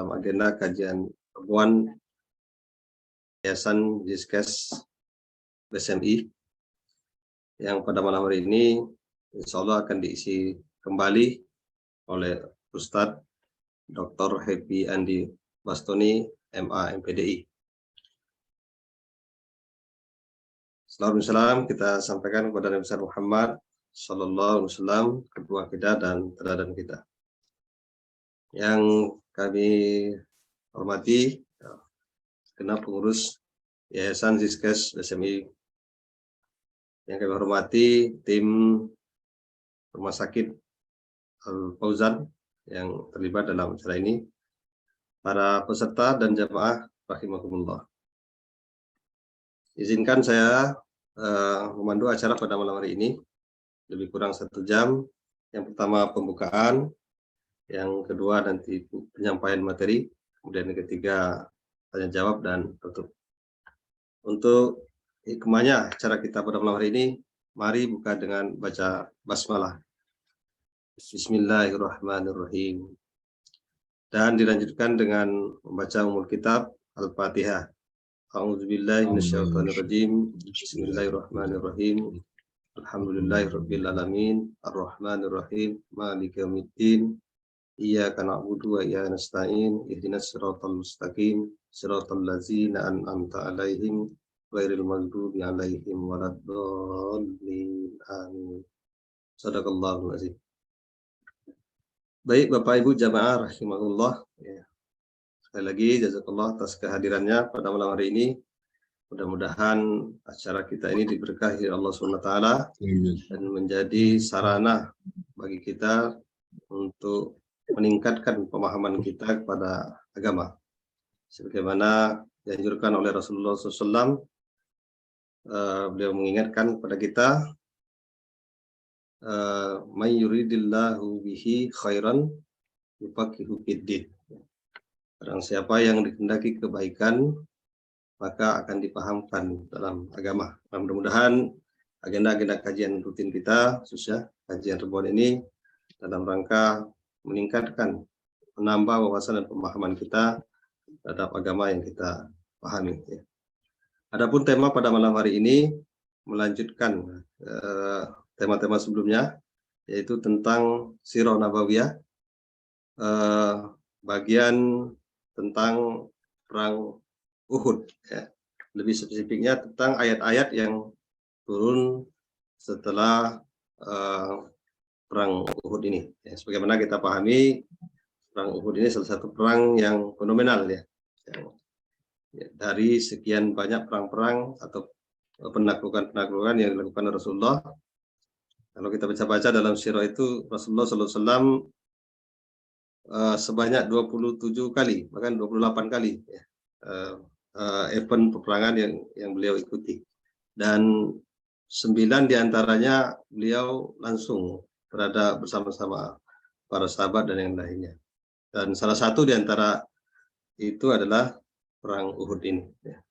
dalam agenda kajian pertemuan Yayasan Zizkes BSMI yang pada malam hari ini insya Allah akan diisi kembali oleh Ustadz Dr. Happy Andi Bastoni, MA MPDI. Salam kita sampaikan kepada Nabi besar Muhammad Sallallahu Alaihi Wasallam, ketua kita dan teladan kita. Yang kami hormati segenap pengurus Yayasan Zizkes BSMI, yang kami hormati tim Rumah Sakit Al Fauzan yang terlibat dalam acara ini, para peserta dan jamaah rahimakumullah. Izinkan saya memandu acara pada malam hari ini lebih kurang 1 jam. Yang pertama pembukaan, yang kedua nanti penyampaian materi, kemudian yang ketiga tanya jawab dan tutup. Untuk hikmahnya acara kita pada malam hari ini, mari buka dengan baca basmalah. Bismillahirrahmanirrahim. Dan dilanjutkan dengan membaca umul kitab Al-Fatihah. A'udzubillahi minasyaitonirrajim. Bismillahirrahmanirrahim. Alhamdulillahirabbil alamin, arrahmanirrahim, maliki yaumiddin. Iyyaka na'budu wa iyyaka nasta'in. Ihdinas siratal mustaqim, siratal ladzina an'amta 'alaihim ghairil maghdubi 'alaihim waladdallin. Amin. Shadaqallahul azim. Baik Bapak Ibu jamaah rahimahullah, ya. Sekali lagi jazakallah atas kehadirannya pada malam hari ini. Mudah-mudahan acara kita ini diberkahi Allah SWT dan menjadi sarana bagi kita untuk meningkatkan pemahaman kita kepada agama. Sebagaimana dianjurkan oleh Rasulullah SAW, beliau mengingatkan kepada kita, may yuridillahu bihi khairan yufaqihu fiddin. Barang siapa yang dikehendaki kebaikan, maka akan dipahamkan dalam agama. Mudah-mudahan agenda-agenda kajian rutin kita, khususnya kajian ribuan ini, dalam rangka meningkatkan, menambah wawasan dan pemahaman kita terhadap agama yang kita pahami. Adapun tema pada malam hari ini melanjutkan tema-tema sebelumnya, yaitu tentang Sirah Nabawiyah, bagian tentang perang Uhud, ya. Lebih spesifiknya tentang ayat-ayat yang turun setelah perang Uhud ini. Ya, sebagaimana kita pahami, perang Uhud ini salah satu perang yang fenomenal, ya. Dari sekian banyak perang-perang atau penaklukan-penaklukan yang dilakukan oleh Rasulullah. Kalau kita baca-baca dalam sirah itu, Rasulullah SAW sebanyak 27 kali, bahkan 28 kali, ya, event peperangan yang beliau ikuti. Dan 9 diantaranya beliau langsung berada bersama-sama para sahabat dan yang lainnya. Dan salah satu diantara itu adalah perang Uhud ini. Ya.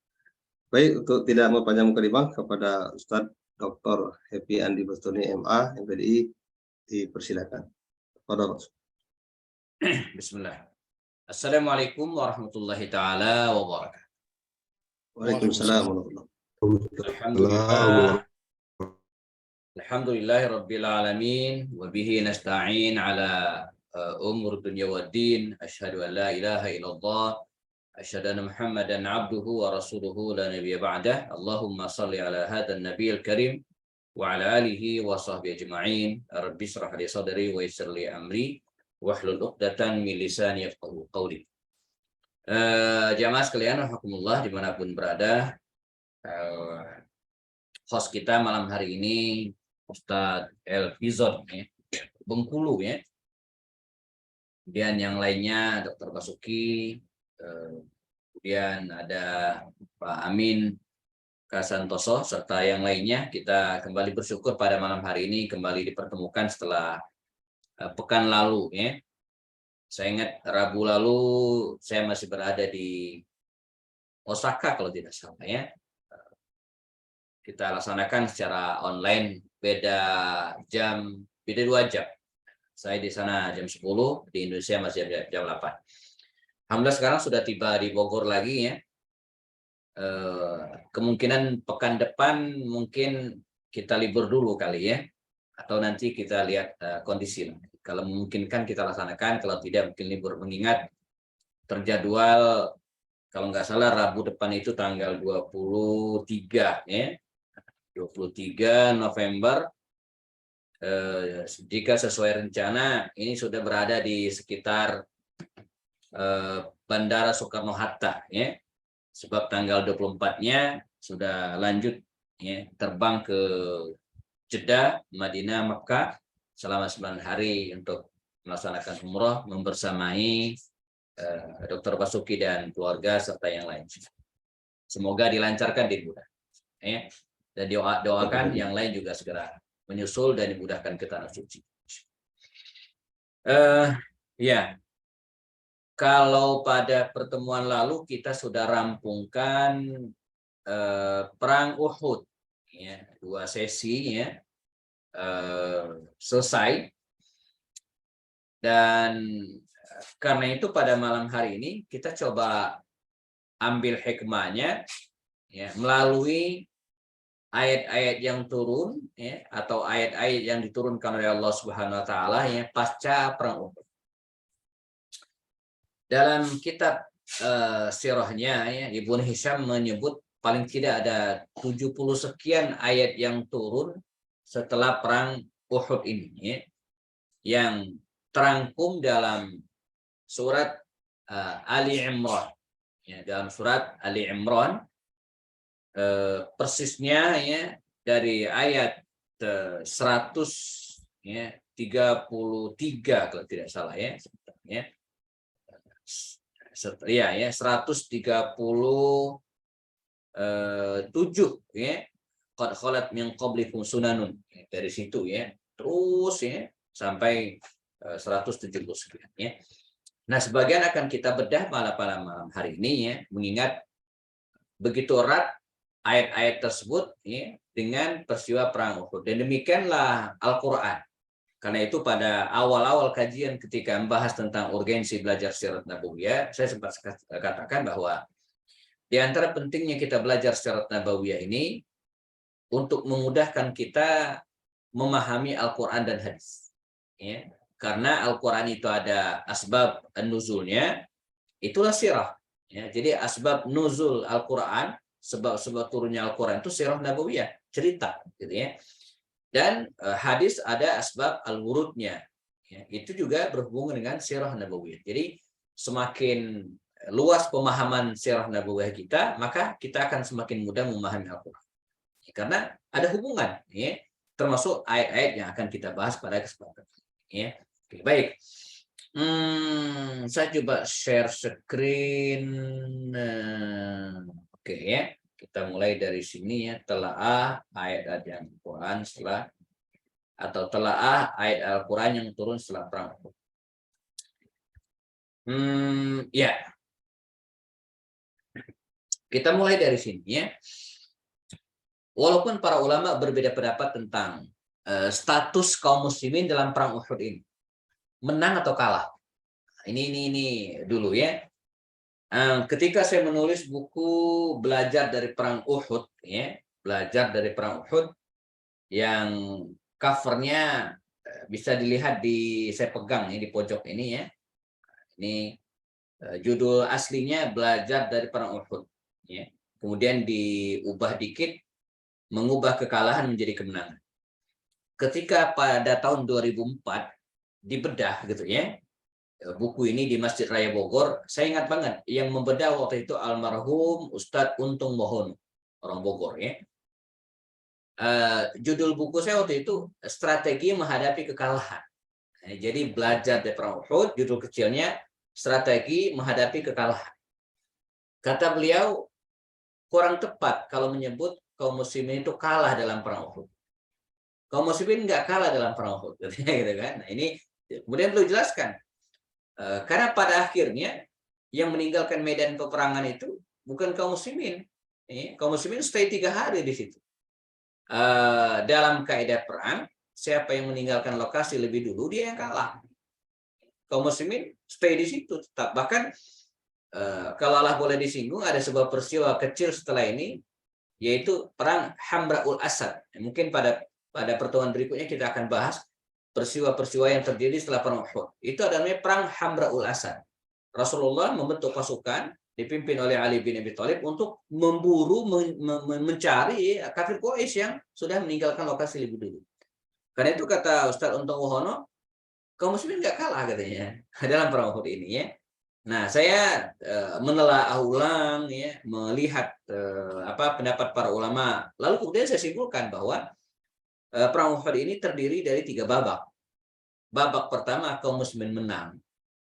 Baik, untuk tidak mempanjang kalimat, kepada Ustadz Dr. Happy Andi Bastoni, MA MPDI, dipersilakan. Bismillah. Assalamualaikum warahmatullahi taala wabarakatuh. Waalaikumsalam warahmatullahi. Alhamdulillahi rabbil alamin wa bihi nasta'in ala umur dunya waddin. Asyhadu an la ilaha illallah, asyhadu anna Muhammadan abduhu wa rasuluhu la nabiyya ba'dah. Allahumma shalli ala hadzal nabiyil karim wa ala alihi wa sahbihi ajma'in. Rabbi shrah li sadri wa yassir li amri wahlul 'uqdatam min lisani yafqahu qawli. Jamaah sekalian rahimakumullah dimanapun berada, host kita malam hari ini Ustadz El Fizon, ya, Bengkulu, ya. Kemudian yang lainnya Dr. Basuki, kemudian ada Pak Amin Kasantoso, serta yang lainnya. Kita kembali bersyukur pada malam hari ini kembali dipertemukan setelah pekan lalu, ya. Saya ingat Rabu lalu saya masih berada di Osaka kalau tidak salah, ya. Kita laksanakan secara online, beda 2 jam. Saya di sana jam 10, di Indonesia masih jam 8. Alhamdulillah sekarang sudah tiba di Bogor lagi ya. Kemungkinan pekan depan mungkin kita libur dulu kali ya, atau nanti kita lihat kondisi. Kalau memungkinkan kita laksanakan, kalau tidak mungkin libur, mengingat terjadwal kalau nggak salah Rabu depan itu tanggal 23 ya. 23 November, jika sesuai rencana ini sudah berada di sekitar Bandara Soekarno-Hatta ya. Sebab tanggal 24-nya sudah lanjut ya, terbang ke Jeddah, Madinah, Makkah selama 9 hari untuk melaksanakan umroh membersamai Dr. Basuki dan keluarga serta yang lain. Semoga dilancarkan, dimudah ya. Dan doakan yang lain juga segera menyusul dan dimudahkan ke tanah suci. Ya, kalau pada pertemuan lalu kita sudah rampungkan perang Uhud, ya, 2 sesi ya, selesai. Dan karena itu pada malam hari ini kita coba ambil hikmahnya ya, melalui ayat-ayat yang turun ya, atau ayat-ayat yang diturunkan oleh Allah Subhanahu wa taala ya pasca perang Uhud. Dalam kitab sirahnya ya, Ibnu Hisham menyebut paling tidak ada 70 sekian ayat yang turun setelah perang Uhud ini ya, yang terangkum dalam surat Ali Imran ya, dalam surat Ali Imran persisnya ya dari ayat 133 kalau tidak salah ya, ya 137 ya, qad khalat min qablikum sunanun, dari situ ya terus ya sampai 179 ya. Nah, sebagian akan kita bedah pada malam hari ini ya, mengingat begitu erat ayat-ayat tersebut ya, dengan peristiwa perang Uhud. Dan demikianlah Al-Qur'an. Karena itu pada awal-awal kajian ketika membahas tentang urgensi belajar sirat nabawiyah, saya sempat katakan bahwa di antara pentingnya kita belajar sirat nabawiyah ini untuk memudahkan kita memahami Al-Qur'an dan hadis. Ya. Karena Al-Qur'an itu ada asbab nuzulnya, itulah sirah. Ya, jadi asbab nuzul Al-Qur'an, sebab-sebab turunnya Al-Qur'an itu sirah nabawiyah, cerita gitu ya. Dan hadis ada asbab al-wurudnya. Ya, itu juga berhubungan dengan sirah nabawiyah. Jadi semakin luas pemahaman sirah nabawiyah kita, maka kita akan semakin mudah memahami Al-Qur'an. Ya, karena ada hubungan ya, termasuk ayat-ayat yang akan kita bahas pada kesempatan ya. Oke, baik. Saya coba share screen. Oke ya, kita mulai dari sini ya. Telaah ayat-ayat yang Quran setelah, atau telaah ayat Al-Quran yang turun setelah perang. Ya, kita mulai dari sini ya. Walaupun para ulama berbeda pendapat tentang status kaum muslimin dalam perang Uhud ini, menang atau kalah. Ini dulu ya. Ketika saya menulis buku belajar dari perang Uhud ya, belajar dari perang Uhud yang covernya bisa dilihat saya pegang di pojok ini ya. Ini judul aslinya belajar dari perang Uhud ya. Kemudian diubah dikit, mengubah kekalahan menjadi kemenangan. Ketika pada tahun 2004 dibedah gitu ya, buku ini di Masjid Raya Bogor, saya ingat banget yang membedah waktu itu almarhum Ustadz Untung Mohono, orang Bogor ya. Judul buku saya waktu itu Strategi Menghadapi Kekalahan. Jadi belajar dari perang Uhud, judul kecilnya Strategi Menghadapi Kekalahan. Kata beliau kurang tepat kalau menyebut kaum muslimin itu kalah dalam perang Uhud. Kaum muslimin nggak kalah dalam perang Uhud, gitu kan? Nah ini kemudian beliau jelaskan. Karena pada akhirnya yang meninggalkan medan peperangan itu bukan kaum muslimin. Kaum muslimin stay 3 hari di situ. Dalam kaidah perang, siapa yang meninggalkan lokasi lebih dulu, dia yang kalah. Kaum muslimin stay di situ tetap. Bahkan kalau Allah boleh disinggung, ada sebuah peristiwa kecil setelah ini, yaitu perang Hamra'ul Asad. Mungkin pada pertemuan berikutnya kita akan bahas peristiwa-peristiwa yang terjadi setelah perang Uhud. Itu adalah perang Hamra'ul Asad. Rasulullah membentuk pasukan dipimpin oleh Ali bin Abi Thalib untuk memburu mencari kafir Quraisy yang sudah meninggalkan lokasi lebih dulu. Karena itu kata Ustadz Untung Wohono, kaum muslimin nggak kalah katanya dalam perang Uhud ini ya. Nah, saya menelaah ulang ya, melihat pendapat para ulama. Lalu kemudian saya simpulkan bahwa perang Uhud ini terdiri dari 3 babak. Babak pertama kaum muslimin menang.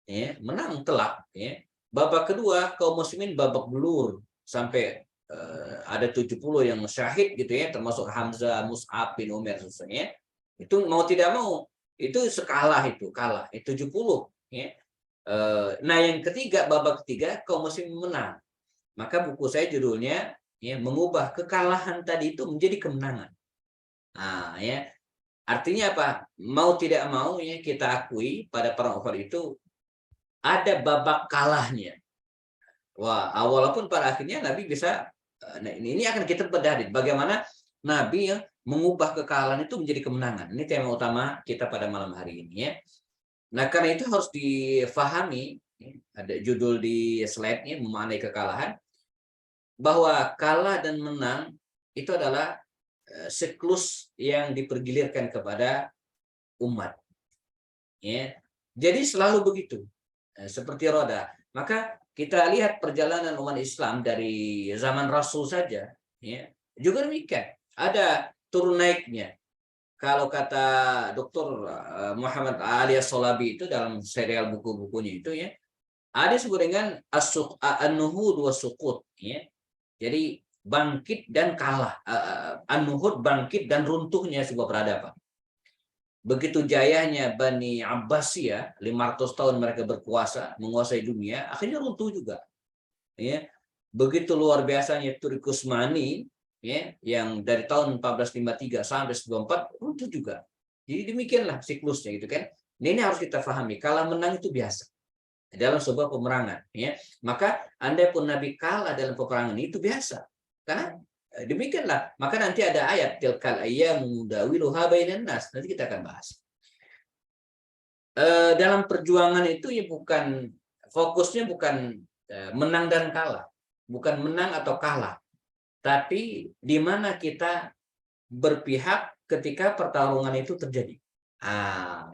Ya, menang telak ya. Babak kedua kaum muslimin babak belur sampai ada 70 yang syahid gitu ya, termasuk Hamzah, Mus'ab bin Umair semuanya. Itu mau tidak mau itu kalah 70 ya. Nah, yang ketiga, babak ketiga kaum muslimin menang. Maka buku saya judulnya ya, mengubah kekalahan tadi itu menjadi kemenangan. Nah, ya. Artinya apa? Mau tidak mau ya kita akui pada perang Uhud itu ada babak kalahnya. Wah, walaupun pada akhirnya Nabi bisa, nah ini akan kita bedah bagaimana Nabi yang mengubah kekalahan itu menjadi kemenangan. Ini tema utama kita pada malam hari ini ya. Nah, karena itu harus difahami, ada judul di slide-nya, memaknai kekalahan, bahwa kalah dan menang itu adalah siklus yang dipergilirkan kepada umat. Ya. Jadi selalu begitu, seperti roda. Maka kita lihat perjalanan umat Islam dari zaman Rasul saja, ya, juga demikian. Ada turun naiknya. Kalau kata Dr. Muhammad Ali As-Solabi itu dalam serial buku-bukunya itu ya, ada disebut dengan an-nuhud wa suqut ya. Jadi bangkit dan kalah. An-nuhud bangkit dan runtuhnya sebuah peradaban. Begitu jayanya Bani Abbasiyah, 500 tahun mereka berkuasa, menguasai dunia, akhirnya runtuh juga. Ya. Begitu luar biasanya Turki Utsmani ya, yang dari tahun 1453 sampai 1494 runtuh juga. Jadi demikianlah siklusnya gitu kan. Ini harus kita pahami, kalah menang itu biasa dalam sebuah peperangan ya. Maka andai pun Nabi kalah dalam peperangan itu biasa. Karena demikianlah, maka nanti ada ayat tilkal ayyamu dawiluha bainan nas, nanti kita akan bahas. Dalam perjuangan itu ya fokusnya bukan menang dan kalah, bukan menang atau kalah. Tapi di mana kita berpihak ketika pertarungan itu terjadi.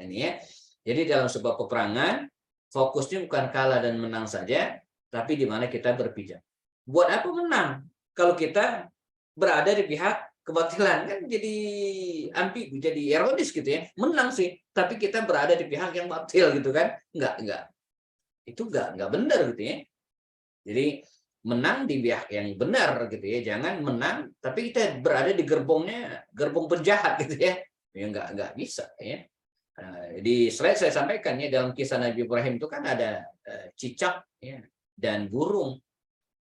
Ini ya. Jadi dalam sebuah peperangan, fokusnya bukan kalah dan menang saja, tapi di mana kita berpijak. Buat apa menang? Kalau kita berada di pihak kebatilan, kan jadi ambigu, jadi ironis gitu ya. Menang sih, tapi kita berada di pihak yang batil gitu kan. Enggak. Itu enggak benar gitu ya. Jadi menang di pihak yang benar gitu ya, jangan menang tapi kita berada di gerbong penjahat gitu ya, nggak bisa ya. Di slide saya sampaikan ya, dalam kisah Nabi Ibrahim itu kan ada cicak ya, dan burung.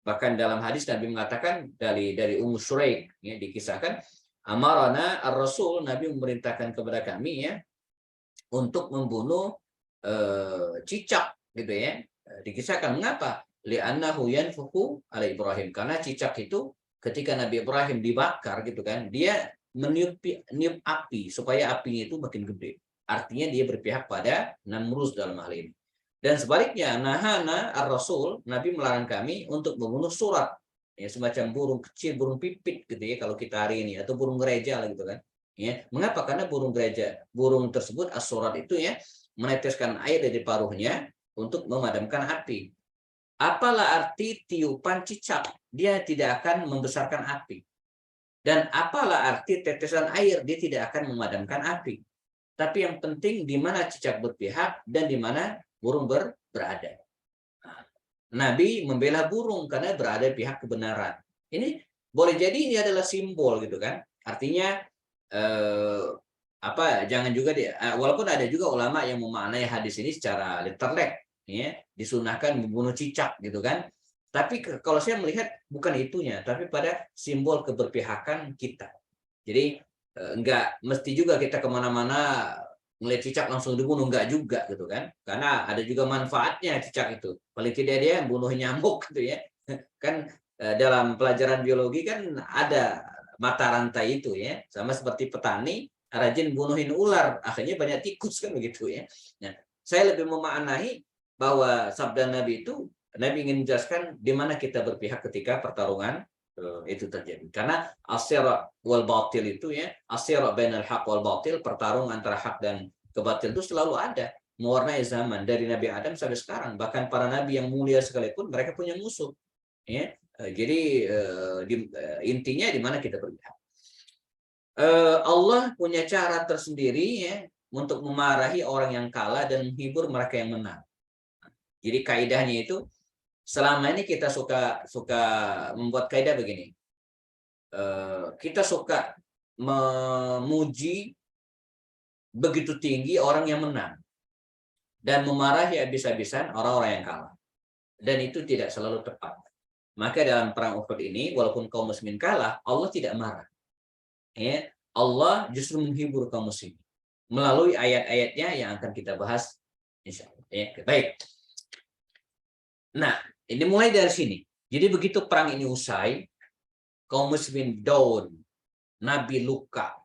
Bahkan dalam hadis Nabi mengatakan dari Ummu Suraik ya, dikisahkan amarana ar-rasul, Nabi memerintahkan kepada kami ya untuk membunuh cicak gitu ya. Dikisahkan mengapa? Li'annahu yanfuku ala Ibrahim, karena cicak itu ketika Nabi Ibrahim dibakar gitu kan, dia meniup api supaya apinya itu makin gede. Artinya dia berpihak pada Namrus dalam hal ini. Dan sebaliknya, nahana ar-rasul, Nabi melarang kami untuk membunuh surat, ya semacam burung kecil, burung pipit gitu ya kalau kita hari ini, atau burung gereja lah gitu kan. Ya, mengapa? Karena burung tersebut as-surat itu ya meneteskan air dari paruhnya untuk memadamkan api. Apalah arti tiupan cicak? Dia tidak akan membesarkan api. Dan apalah arti tetesan air? Dia tidak akan memadamkan api. Tapi yang penting di mana cicak berpihak dan di mana burung berada. Nabi membela burung karena berada di pihak kebenaran. Ini boleh jadi ini adalah simbol gitu kan. Artinya jangan juga walaupun ada juga ulama yang memaknai hadis ini secara literal ya, disunahkan membunuh cicak gitu kan. Tapi kalau saya melihat bukan itunya, tapi pada simbol keberpihakan kita. Jadi enggak mesti juga kita kemana-mana ngelihat cicak langsung dibunuh, enggak juga gitu kan, karena ada juga manfaatnya cicak itu, paling tidak dia bunuh nyamuk gitu ya kan. Dalam pelajaran biologi kan ada mata rantai itu ya, sama seperti petani rajin bunuhin ular, akhirnya banyak tikus kan begitu ya. Nah, saya lebih memaknai bahwa sabda Nabi itu, Nabi ingin menjelaskan di mana kita berpihak ketika pertarungan itu terjadi. Karena asyara wal batil itu ya, asyara bainal haq wal batil, pertarungan antara hak dan kebatil itu selalu ada, mewarnai zaman dari Nabi Adam sampai sekarang. Bahkan para nabi yang mulia sekalipun mereka punya musuh. Ya, jadi intinya di mana kita berpihak. Allah punya cara tersendiri ya untuk memarahi orang yang kalah dan menghibur mereka yang menang. Jadi kaidahnya itu, selama ini kita suka membuat kaidah begini. Kita suka memuji begitu tinggi orang yang menang dan memarahi habis-habisan orang-orang yang kalah. Dan itu tidak selalu tepat. Maka dalam perang Uhud ini, walaupun kaum muslimin kalah, Allah tidak marah. Ya, Allah justru menghibur kaum muslimin melalui ayat-ayatnya yang akan kita bahas insyaallah. Ya, baik. Nah, ini mulai dari sini. Jadi begitu perang ini usai, kaum muslimin down, Nabi luka,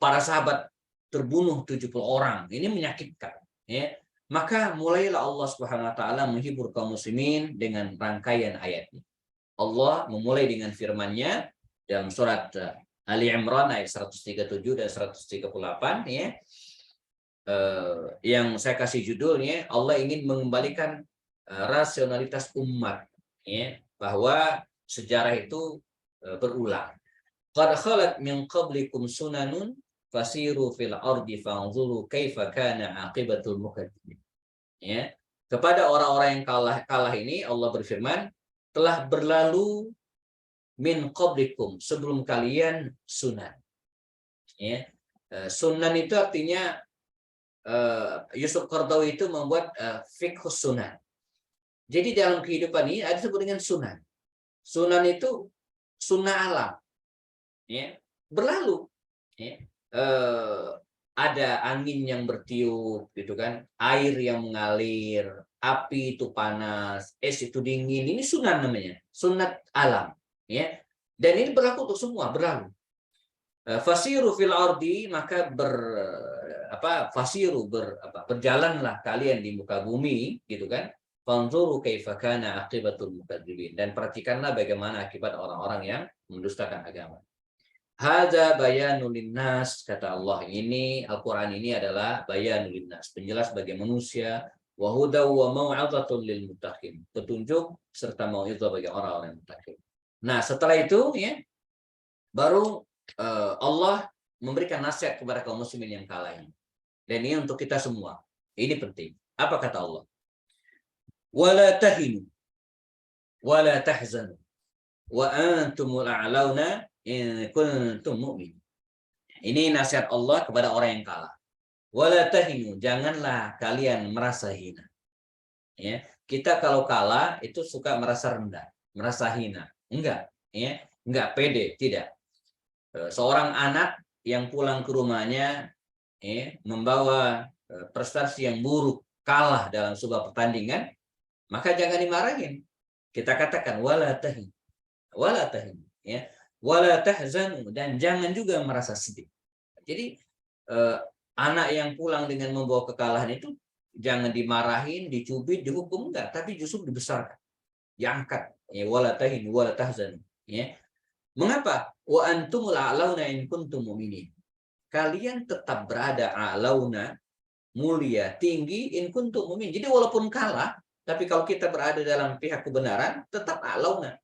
para sahabat terbunuh 70 orang. Ini menyakitkan. Ya. Maka mulailah Allah Subhanahu wa taala menghibur kaum muslimin dengan rangkaian ayatnya. Allah memulai dengan firman-Nya dalam surat Ali Imran ayat 137 dan 138 ya. Yang saya kasih judulnya, Allah ingin mengembalikan rasionalitas umat ya, bahwa sejarah itu berulang. Qad khalat min qablikum sunanun fasiru fil ardi fanzuru kaifa kana aqibatul mukadzimin. Ya. Kepada orang-orang yang kalah ini Allah berfirman, telah berlalu min qablikum, sebelum kalian sunan. Ya. Sunan itu artinya Yusuf Qaradawi itu membuat fiqhus sunan. Jadi dalam kehidupan ini ada disebut dengan sunan. Sunan itu sunnah alam. Ya, berlalu. Ya. Ada angin yang bertiup gitu kan, air yang mengalir, api itu panas, es itu dingin, ini sunan namanya, sunat alam ya. Dan ini berlaku untuk semua, berlalu. Fasiru fil ardi, maka berjalanlah kalian di muka bumi gitu kan, fanzuru kaifa kana aqibatul mukadzibin, dan perhatikanlah bagaimana akibat orang-orang yang mendustakan agama. Hadza bayanul linnas, kata Allah, ini Al-Qur'an ini adalah bayanul linnas, penjelas bagi manusia, wa hudaw wa mau'izatun lil muttaqin, petunjuk serta mau'izah bagi orang-orang yang muttaqin. Nah, setelah itu ya baru Allah memberikan nasihat kepada kaum muslimin yang kalah ini. Dan ini untuk kita semua. Ini penting. Apa kata Allah? Wala tahinu wala tahzanu wa antumul a'launa in kuntum mu'min. Ini nasihat Allah kepada orang yang kalah. Wala tahinu, janganlah kalian merasa hina. Ya, kita kalau kalah itu suka merasa rendah, merasa hina. Enggak, ya. Enggak pede, tidak. Seorang anak yang pulang ke rumahnya ya, membawa prestasi yang buruk, kalah dalam sebuah pertandingan, maka jangan dimarahin. Kita katakan wala tahin. Wala tahin, ya. Wala tahzanu, dan jangan juga merasa sedih. Jadi anak yang pulang dengan membawa kekalahan itu jangan dimarahin, dicubit, dihukum, enggak, tapi justru dibesarkan, diangkat. Ya, wala tahin wala tahzanu, ya. Mengapa? Wa antumul a'launa in kuntum mu'minin. Kalian tetap berada a'launa, mulia, tinggi, in kuntum mu'minin. Jadi walaupun kalah, tapi kalau kita berada dalam pihak kebenaran, tetap a'launa.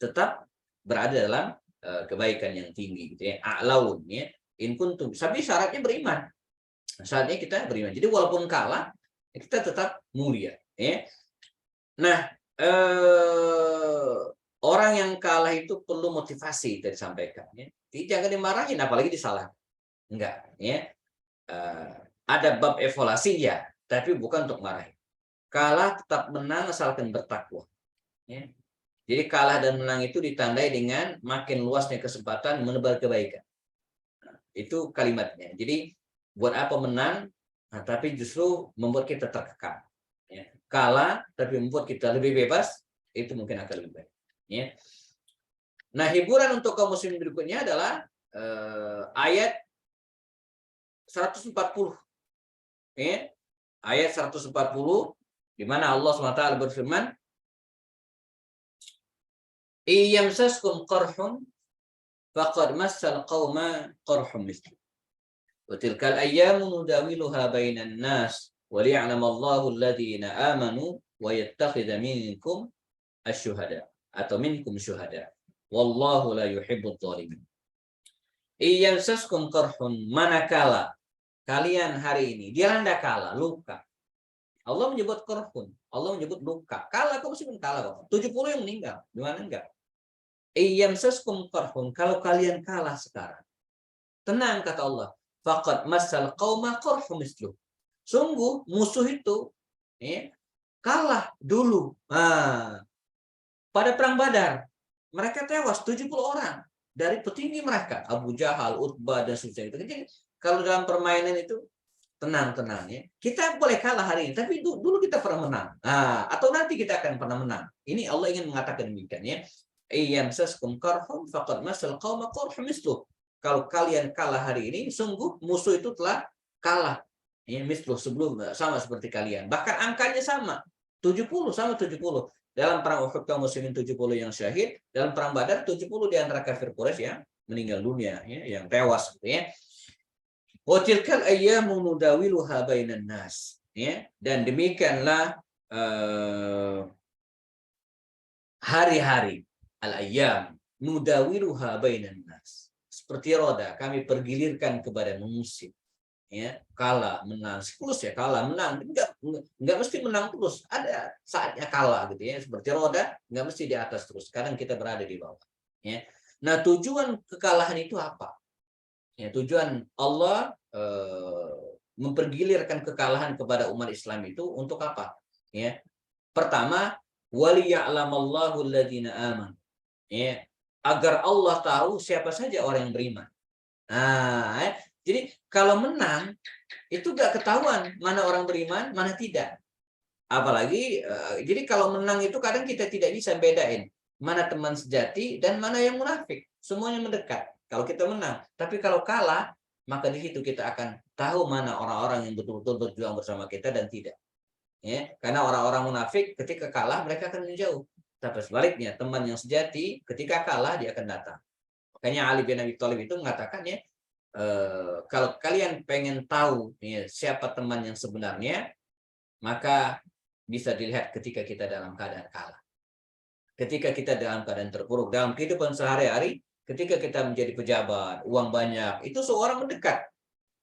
Tetap berada dalam kebaikan yang tinggi gitu ya. A'laun ya. In kuntum. Tapi syaratnya beriman. Syaratnya kita beriman. Jadi walaupun kalah, kita tetap mulia ya. Nah, orang yang kalah itu perlu motivasi kita disampaikan ya. Jadi jangan dimarahin apalagi disalahkan. Enggak ya. Ada bab evaluasi ya, tapi bukan untuk marahin. Kalah tetap menang asalkan bertakwa. Ya. Jadi kalah dan menang itu ditandai dengan makin luasnya kesempatan menebar kebaikan. Itu kalimatnya. Jadi buat apa menang, nah, tapi justru membuat kita terkekang. Ya. Kalah, tapi membuat kita lebih bebas, itu mungkin akan lebih baik. Ya. Nah, hiburan untuk kaum muslimin berikutnya adalah ayat 140. Ya. Ayat 140, di mana Allah SWT berfirman, "Iyamsaskum qarhun faqad massal qauma qarhun mithlu. Wa tilkal ayyamu nudawiluha bainan nas wa liya'lamallahu alladhina amanu wa yattakhidha minkum asy-syuhada atau minkum syuhada. Wallahu la yuhibbudz zalimin." Iyamsaskum qarhun, manakala kalian hari ini dilanda kala, luka. Allah menyebut qarhun, Allah menyebut luka. Kala kau mesti kalah, 70 yang meninggal, gimana enggak? Iyamsaskum qarhun, kalau kalian kalah sekarang, tenang kata Allah, faqad massal qauma qarhum misluh. Sungguh musuh itu ya, kalah dulu. Pada perang Badar, mereka tewas 70 orang dari petinggi mereka, Abu Jahal, Utbah dan sebagainya. Jadi kalau dalam permainan itu tenang-tenang ya. Kita boleh kalah hari ini, tapi dulu kita pernah menang. Atau nanti kita akan pernah menang. Ini Allah ingin mengatakan demikian ya. Iyamsaskum qarhum faqad masal qauma qarhum misluh. Kalau kalian kalah hari ini, sungguh musuh itu telah kalah. Ya, misluh sebelum sama seperti kalian. Bahkan angkanya sama. 70 sama 70. Dalam perang Uhud kaum muslimin 70 yang syahid, dalam perang Badar 70 di antara kafir Quraisy yang meninggal dunia ya, yang tewas gitu ya. Wa tilkal ayyamu nudawiluha bainan nas. Ya, dan demikianlah hari-hari al-ayyam nudawiluha bainan nas. Seperti roda kami pergilirkan kepada manusia. Ya, kalah menang siklus ya, kalah menang enggak mesti menang terus, ada saatnya kalah gitu ya, seperti roda enggak mesti di atas terus, kadang kita berada di bawah ya. Nah, tujuan kekalahan itu apa ya? Tujuan Allah mempergilirkan kekalahan kepada umat Islam itu untuk apa ya? Pertama, waliya'lamallahu alladziina amanu ya, agar Allah tahu siapa saja orang yang beriman. Nah, jadi kalau menang itu gak ketahuan mana orang beriman, mana tidak. Apalagi jadi kalau menang itu kadang kita tidak bisa bedain mana teman sejati dan mana yang munafik. Semuanya mendekat kalau kita menang. Tapi kalau kalah, maka di situ kita akan tahu mana orang-orang yang betul-betul berjuang bersama kita dan tidak. Ya, karena orang-orang munafik ketika kalah mereka akan menjauh. Tapi sebaliknya, teman yang sejati ketika kalah dia akan datang. Makanya Ali bin Abi Thalib itu mengatakan ya, kalau kalian pengen tahu ya, siapa teman yang sebenarnya, maka bisa dilihat ketika kita dalam keadaan kalah. Ketika kita dalam keadaan terpuruk, dalam kehidupan sehari-hari, ketika kita menjadi pejabat, uang banyak, itu seorang mendekat.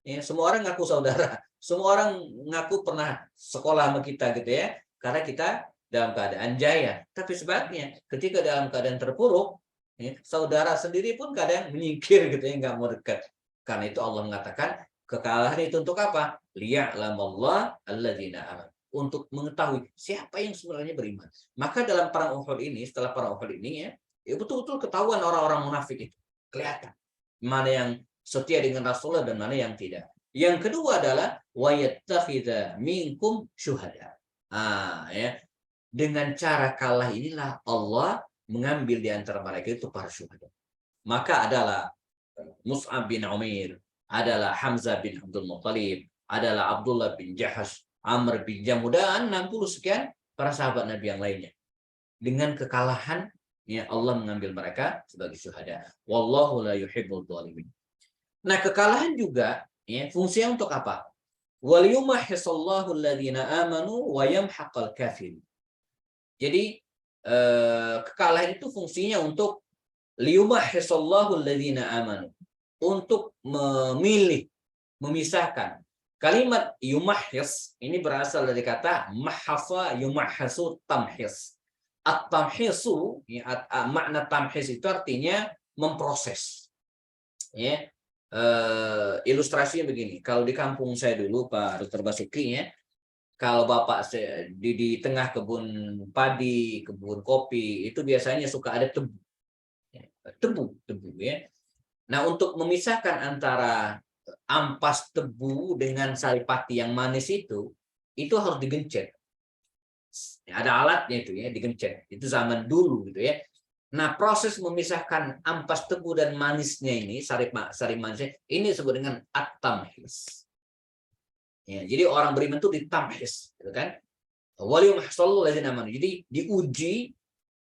Ya, semua orang ngaku saudara, semua orang ngaku pernah sekolah sama kita gitu ya, karena kita dalam keadaan jaya. Tapi sebaliknya, ketika dalam keadaan terpuruk, ya, saudara sendiri pun kadang menyingkir gitu ya, nggak mau dekat. Karena itu Allah mengatakan kekalahan itu untuk apa? Liya'lamallahu alladziina amanu. Untuk mengetahui siapa yang sebenarnya beriman. Maka dalam perang Uhud ini, setelah perang Uhud ini ya betul-betul ketahuan orang-orang munafik itu. Kelihatan mana yang setia dengan Rasulullah dan mana yang tidak. Yang kedua adalah wa yattakhidha minkum syuhada. Ya. Dengan cara kalah inilah Allah mengambil di antara mereka itu para syuhada. Maka adalah Mus'ab bin Umair, adalah Hamzah bin Abdul Muttalib, adalah Abdullah bin Jahash, Amr bin Jamuh, dan 60 sekian para sahabat Nabi yang lainnya. Dengan kekalahan ya Allah mengambil mereka sebagai syuhada. Wallahu la yuhibbul zalimin. Nah, kekalahan juga ya fungsinya untuk apa? Wal yumahhisallahu alladziina amanu wa yamhaqal kafirin. Jadi kekalahan itu fungsinya untuk liyumahhisallahu alladziina amanu, untuk memilih, memisahkan. Kalimat yumahhis ini berasal dari kata mahhasa yumahhasu tamhis. At-tamhisu ya, makna tamhis itu artinya memproses. Ya. Ilustrasinya begini, kalau di kampung saya dulu Pak Dr. Basuki ya, kalau Bapak di tengah kebun padi, kebun kopi, itu biasanya suka ada tebu ya. Nah, untuk memisahkan antara ampas tebu dengan saripati yang manis itu harus digencet. Ada alatnya itu ya, digencet. Itu zaman dulu gitu ya. Nah, proses memisahkan ampas tebu dan manisnya ini, sari manisnya, ini disebut dengan at-tamhis. Ya, jadi orang beriman itu ditamhis, gitu kan? Jadi diuji,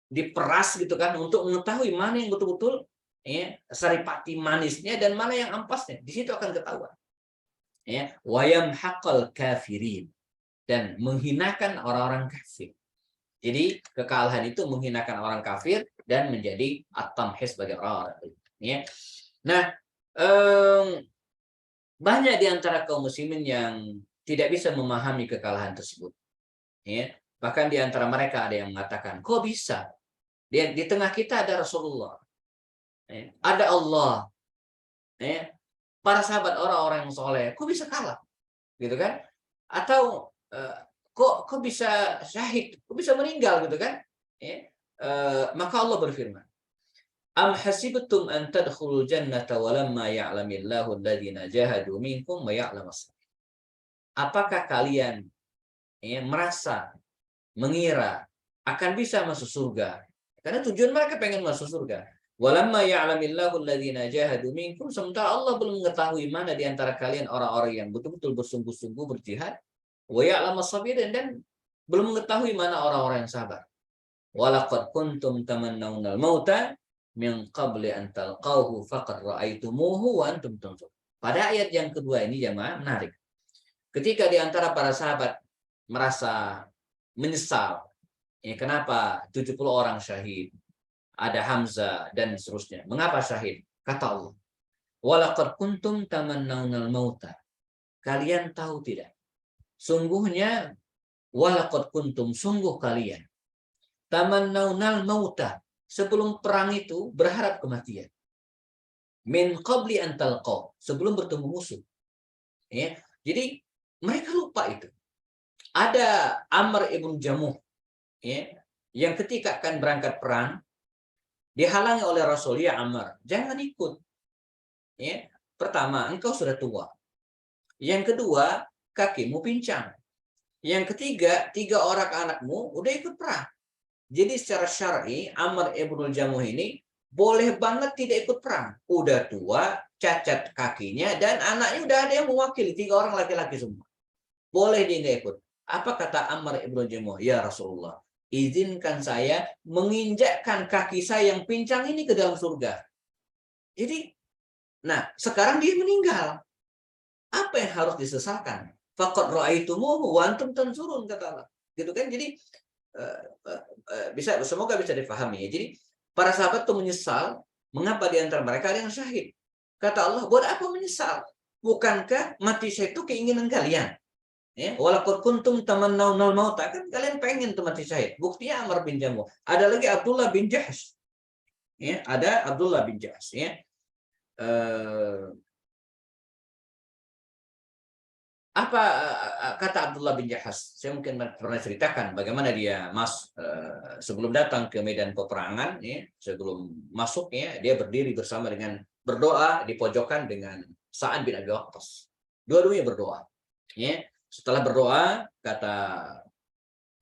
diperas gitu kan untuk mengetahui mana yang betul-betul ya saripati manisnya dan mana yang ampasnya. Di situ akan ketahuan. Ya, wayam hakal kafirin, dan menghinakan orang-orang kafir. Jadi kekalahan itu menghinakan orang kafir dan menjadi at-tamhis bagi orang-orang. Ya. Nah, banyak di antara kaum muslimin yang tidak bisa memahami kekalahan tersebut. Ya. Bahkan di antara mereka ada yang mengatakan, kok bisa? Di tengah kita ada Rasulullah, ya. Ada Allah, ya. Para sahabat orang-orang yang soleh, kok bisa kalah? Gitu kan? Atau kok bisa syahid, kok bisa meninggal gitu kan? Ya. Maka Allah berfirman, am hasibtum an tadkhulul jannata walamma ya'lamillahu alladziina jahadu minkum wa ya'lamas. Apakah kalian ya, merasa mengira akan bisa masuk surga? Karena tujuan mereka pengen masuk surga. Walamma ya'lamillahu alladziina jahadu minkum, sementara Allah belum mengetahui mana di antara kalian orang-orang yang betul-betul bersungguh-sungguh berjihad, wa ya'lamas sabirin, dan belum mengetahui mana orang-orang yang sabar. Walaqad kuntum tamannawnal mauta min qabli an talqauhu faqad ra'aitumuhu wa antum tanzurun. Pada ayat yang kedua ini jemaah menarik. Ketika di antara para sahabat merasa menyesal, ya, kenapa 70 orang syahid, ada Hamzah dan seterusnya. Mengapa syahid? Kata Allah, walaqad kuntum tamannawnal mauta. Kalian tahu tidak? Sungguhnya, walaqad kuntum, sungguh kalian, tamannawnal mauta, sebelum perang itu berharap kematian. Min qabli an talqaw, sebelum bertemu musuh. Ya. Jadi mereka lupa itu. Ada Amr ibn Jamuh, ya, yang ketika akan berangkat perang dihalangi oleh Rasul, ya Amr, jangan ikut. Ya. Pertama, engkau sudah tua. Yang kedua, kakimu pincang. Yang ketiga, 3 orang anakmu udah ikut perang. Jadi secara syar'i, Amr ibn Jamuh ini boleh banget tidak ikut perang. Udah tua, cacat kakinya, dan anaknya udah ada yang mewakili, 3 orang laki-laki semua. Boleh dia nggak ikut. Apa kata Amr ibn Jamuh? Ya Rasulullah, izinkan saya menginjakkan kaki saya yang pincang ini ke dalam surga. Jadi, nah sekarang dia meninggal. Apa yang harus disesalkan? Faqad ra'aitumuhu wa antum tanzurun, kata Allah. Gitu kan? Jadi semoga bisa difahami ya. Jadi para sahabat tuh menyesal, mengapa di antara mereka ada yang syahid. Kata Allah, buat apa menyesal? Bukankah mati syahid itu keinginan kalian? Ya, walaqad kuntum tamannawnal mauta, kan kalian pengen tuh mati syahid. Buktinya Amr bin Jamuh. Ada lagi Abdullah bin Jahsh. Ya, ada Abdullah bin Jahsh, ya. Apa kata Abdullah bin Jahsh? Saya mungkin pernah ceritakan bagaimana dia sebelum datang ke medan peperangan, ya, sebelum masuk, ya, dia berdiri bersama dengan berdoa di pojokan dengan Sa'ad bin Abi Waqqas. Dua-duanya berdoa. Ya. Setelah berdoa, kata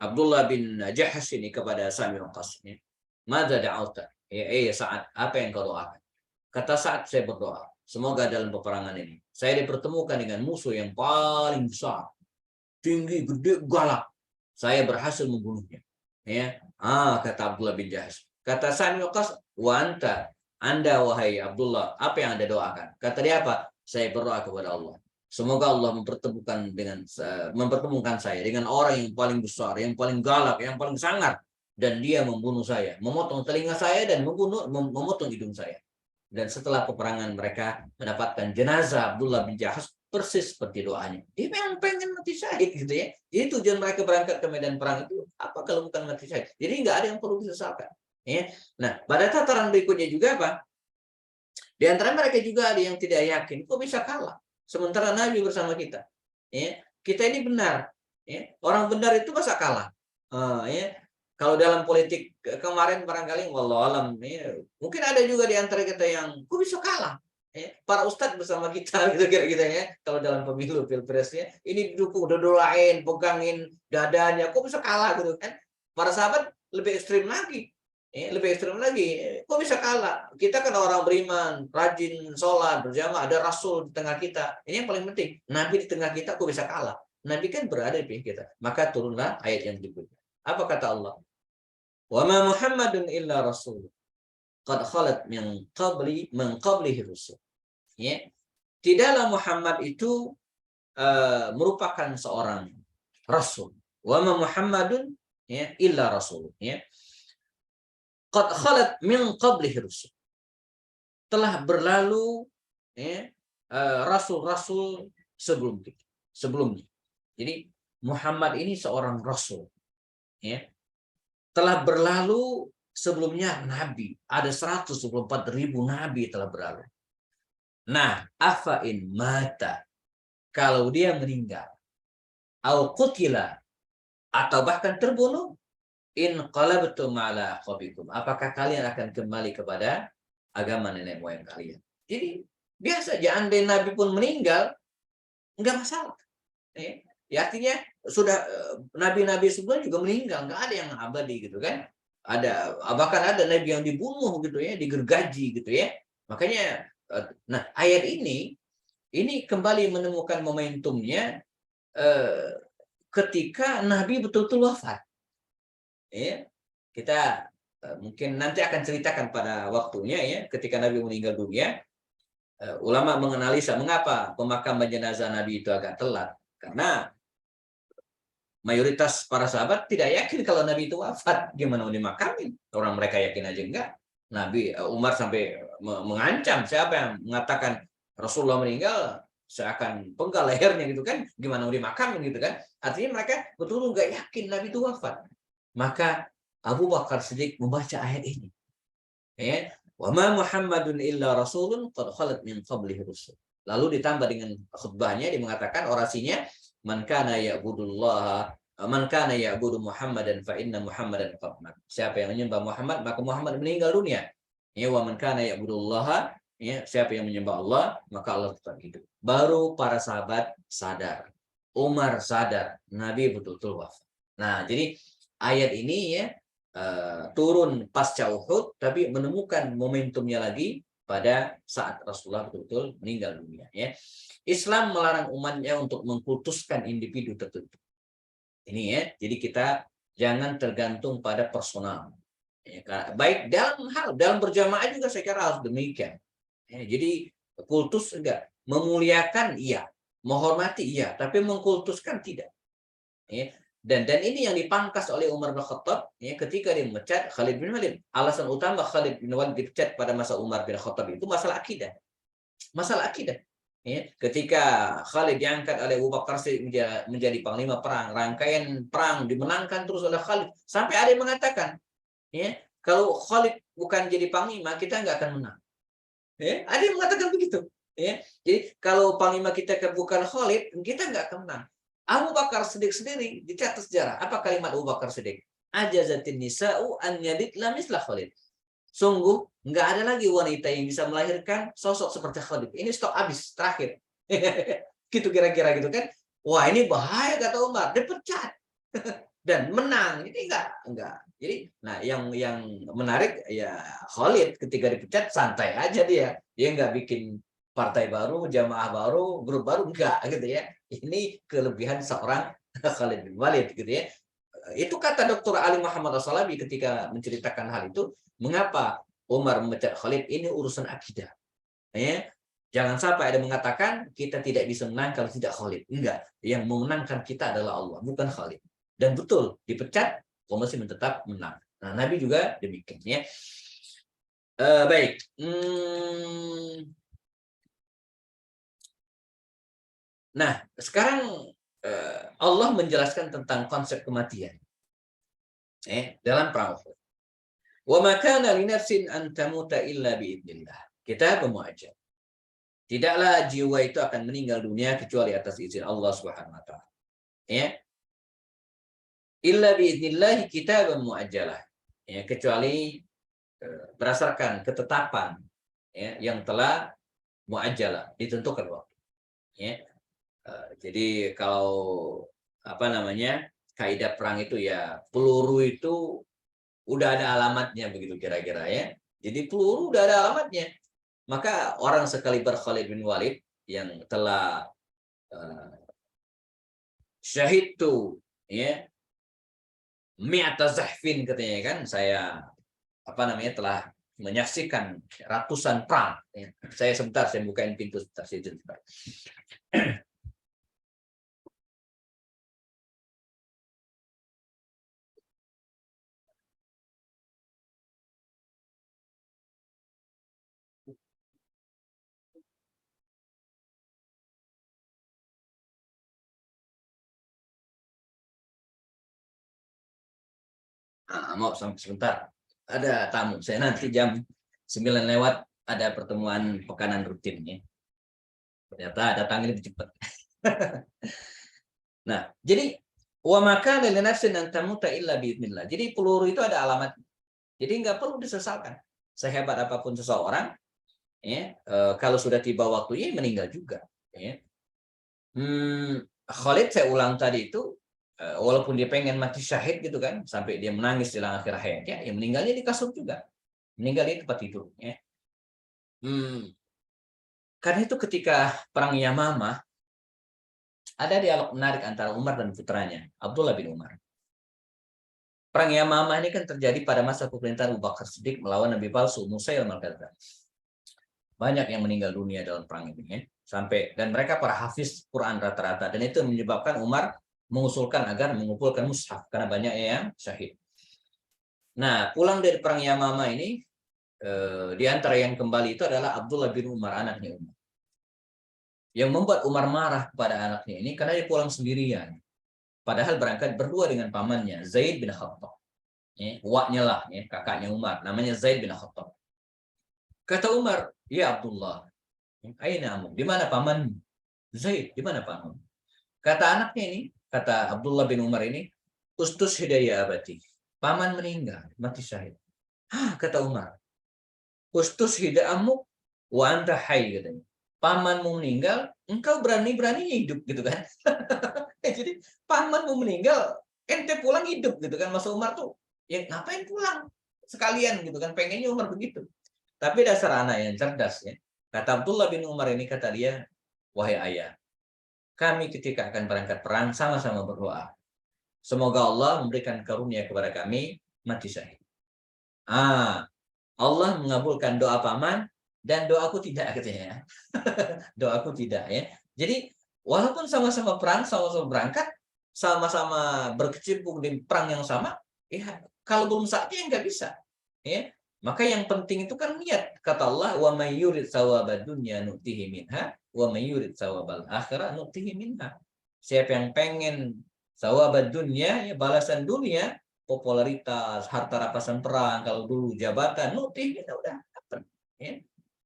Abdullah bin Jahsh ini kepada Sa'ad bin Waqqas, ya, "Madza da'auta?" Ya, Sa'ad, apa yang kau doakan? Kata Sa'ad, saya berdoa, semoga dalam peperangan ini saya dipertemukan dengan musuh yang paling besar, tinggi, gede, galak. Saya berhasil membunuhnya. Ya, kata Abdullah bin Jahsh. Kata Sa'ad bin Waqqas, wa anta, Anda wahai Abdullah, apa yang Anda doakan? Kata dia apa? Saya berdoa kepada Allah. Semoga Allah mempertemukan saya dengan orang yang paling besar, yang paling galak, yang paling sangar, dan dia membunuh saya, memotong telinga saya dan memotong hidung saya. Dan setelah peperangan mereka mendapatkan jenazah Abdullah bin Jahsh persis seperti doanya. Dia memang pengen mati syahid gitu ya. Jadi tujuan mereka berangkat ke medan perang itu apa kalau bukan mati syahid? Jadi nggak ada yang perlu disesalkan. Ya. Nah, pada tataran berikutnya juga apa? Di antara mereka juga ada yang tidak yakin, kok bisa kalah? Sementara Nabi bersama kita. Ya. Kita ini benar. Ya. Orang benar itu masa kalah? Ya. Kalau dalam politik kemarin barangkali wallahualam ya, mungkin ada juga di antara kita yang kok bisa kalah. Ya, para ustadz bersama kita gitu kira-kira ya. Kalau dalam pemilu pilpresnya ini didukung, doain, pegangin dadanya, kok bisa kalah gitu kan. Para sahabat lebih ekstrim lagi. Lebih ekstrim lagi. Kok bisa kalah? Kita kan orang beriman, rajin sholat, berjamaah, ada Rasul di tengah kita. Ini yang paling penting. Nabi di tengah kita kok bisa kalah? Nabi kan berada di pihak kita. Maka turunlah ayat yang berikutnya. Apa kata Allah? Wa ma Muhammadun illa rasul qad khalat min qablihi rusul. Ya. Tidaklah Muhammad itu merupakan seorang rasul. Wa ma Muhammadun ya illa rasul, ya. Qad khalat min qablihi rusul. Telah berlalu ya rasul-rasul sebelumnya. Jadi Muhammad ini seorang rasul, ya. Telah berlalu sebelumnya nabi. Ada 124.000 nabi telah berlalu. Nah, afain mata. Kalau dia meninggal. Au qutila. Atau bahkan terbunuh. In qalabtum ala aqabikum. Apakah kalian akan kembali kepada agama nenek moyang kalian? Jadi, biasa aja. Andai nabi pun meninggal, enggak masalah. Ya, artinya sudah nabi-nabi sebelumnya juga meninggal, nggak ada yang abadi gitu kan. Ada bahkan ada nabi yang dibunuh gitu ya, digergaji gitu ya. Makanya nah ayat ini kembali menemukan momentumnya ketika nabi betul-betul wafat. Ya, kita mungkin nanti akan ceritakan pada waktunya ya, ketika nabi meninggal dunia. Ulama menganalisa mengapa pemakaman jenazah nabi itu agak telat, karena mayoritas para sahabat tidak yakin kalau Nabi itu wafat. Gimana mau dimakamin? Orang mereka yakin aja enggak. Nabi Umar sampai mengancam, siapa yang mengatakan Rasulullah meninggal, saya akan penggal lehernya gitu kan. Gimana mau dimakamin gitu kan. Artinya mereka betul-betul enggak yakin Nabi itu wafat. Maka Abu Bakar Siddiq membaca ayat ini. Ya, wa ma Muhammadun illa rasulun qad khalat min qablihi rusul. Lalu ditambah dengan khutbahnya, dia mengatakan orasinya, man kana ya'budullaha man kana ya'budu Muhammadan fa inna Muhammadan qad mat. Siapa yang menyembah Muhammad, maka Muhammad meninggal dunia. Ya, wa man kana ya'budullaha, ya, siapa yang menyembah Allah, maka Allah tetap hidup. Baru para sahabat sadar. Umar sadar, Nabi betul-betul wafat. Nah, jadi ayat ini ya turun pasca Uhud, tapi menemukan momentumnya lagi pada saat Rasulullah betul-betul meninggal dunia. Ya. Islam melarang umatnya untuk mengkultuskan individu tertentu. Ini ya, jadi kita jangan tergantung pada personal. Ya, baik dalam berjamaah juga saya kira harus demikian. Ya, jadi kultus enggak, memuliakan iya, menghormati iya, tapi mengkultuskan tidak. Ya. Dan ini yang dipangkas oleh Umar bin Khattab ya, ketika dia memecat Khalid bin Walid. Alasan utama Khalid bin Walid dipecat pada masa Umar bin Khattab itu masalah akidah. Masalah akidah. Ya, ketika Khalid diangkat oleh Abu Bakar menjadi panglima perang, rangkaian perang dimenangkan terus oleh Khalid. Sampai ada yang mengatakan, ya, kalau Khalid bukan jadi panglima, kita nggak akan menang. Ya, ada yang mengatakan begitu. Ya, jadi kalau panglima kita bukan Khalid, kita nggak akan menang. Abu Bakar Siddiq sendiri dicatat sejarah. Apa kalimat Abu Bakar Siddiq? Ajazatin nisa'u an yadidla misla Khalid. Sungguh nggak ada lagi wanita yang bisa melahirkan sosok seperti Khalid. Ini stok habis terakhir. Gitu kira-kira gitu kan. Wah, ini bahaya kata Umar, dipecat. Dan menang. Ini enggak. Jadi nah yang menarik ya Khalid ketika dipecat santai aja dia. Dia nggak bikin partai baru, jamaah baru, grup baru, enggak gitu ya. Ini kelebihan seorang Khalid bin Walid gitu ya. Itu kata Dr. Ali Muhammad As-Salabi ketika menceritakan hal itu, mengapa Umar memecat Khalid, ini urusan akidah. Ya. Jangan sampai ada mengatakan kita tidak bisa menang kalau tidak Khalid. Enggak, yang memenangkan kita adalah Allah, bukan Khalid. Dan betul, dipecat, kaum muslimin tetap menang. Nah, Nabi juga demikian ya. Baik. Nah, sekarang Allah menjelaskan tentang konsep kematian dalam perang Uhud. Wa ma kana li nafsin an tamuta illa biidznillah. Kita muajjal. Tidaklah jiwa itu akan meninggal dunia kecuali atas izin Allah Subhanahu wa taala. Ya. illa biidznillah kitaban muajjalah. Ya, kecuali berdasarkan ketetapan ya, yang telah muajjalah, ditentukan waktu. Ya. Jadi kalau apa namanya kaidah perang itu ya peluru itu udah ada alamatnya begitu kira-kira ya. Jadi peluru udah ada alamatnya. Maka orang sekaliber Khalid bin Walid yang telah syahid tuh ya mi'ata zahfin katanya kan, saya apa namanya telah menyaksikan ratusan perang. Ya. Saya bukain pintu sebentar. Mau sebentar. Ada tamu. Saya nanti jam 9 lewat ada pertemuan pekanan rutin ya. Ternyata datangnya lebih cepat. Nah, jadi wa maka lil nafsin an tamuta illa biidznillah. Jadi peluru itu ada alamat. Jadi nggak perlu disesalkan. Sehebat apapun seseorang, ya, kalau sudah tiba waktunya meninggal juga. Ya. Khalid saya ulang tadi itu, walaupun dia pengen mati syahid gitu kan, sampai dia menangis di akhir hayatnya, ya meninggalnya di kasur juga, meninggal di tempat tidur. Ya. Karena itu ketika perang Yamamah ada dialog menarik antara Umar dan putranya Abdullah bin Umar. Perang Yamamah ini kan terjadi pada masa pemerintahan Abu Bakar Siddiq melawan Nabi palsu Musailamah al-Kadzdzab. Banyak yang meninggal dunia dalam perang ini ya. Sampai dan mereka para hafiz Quran rata-rata, dan itu menyebabkan Umar mengusulkan agar mengumpulkan mushaf karena banyak yang syahid. Nah, pulang dari perang Yamamah ini di antara yang kembali itu adalah Abdullah bin Umar, anaknya Umar. Yang membuat Umar marah kepada anaknya ini karena dia pulang sendirian. Padahal berangkat berdua dengan pamannya Zaid bin Khattab. Uaknya lah, kakaknya Umar, namanya Zaid bin Khattab. Kata Umar, ya Abdullah, aina amu, di mana paman? Zaid, di mana paman? Kata anaknya ini, kata Abdullah bin Umar ini, ustus hidayah abati. Paman meninggal, mati syahid. Kata Umar, ustus hidayamu wa anta hayy, katanya. Pamanmu meninggal, engkau berani-berani hidup gitu kan. Jadi pamanmu meninggal, ente pulang hidup gitu kan. Masa Umar tuh, ya ngapain pulang? Sekalian gitu kan, pengennya Umar begitu. Tapi dasar anak yang cerdas ya. Kata Abdullah bin Umar ini, kata dia, wahai ayah, kami ketika akan berangkat perang sama-sama berdoa. Semoga Allah memberikan karunia kepada kami mati syahid. Allah mengabulkan doa paman dan doaku tidak, katanya. Doaku tidak ya. Jadi walaupun sama-sama perang, sama-sama berangkat, sama-sama berkecimpung di perang yang sama, ya kalau belum saatnya nggak bisa. Ya. Maka yang penting itu kan niat. Kata Allah, wa may yurid sawabad dunya nu'tihi minha wa may yurid sawabal akhirah nu'tihi minha. Siapa yang pengen sawabad dunya, ya balasan dunia, popularitas, harta rampasan perang, kalau dulu jabatan, nu'tihi minha udah dapat. Ya.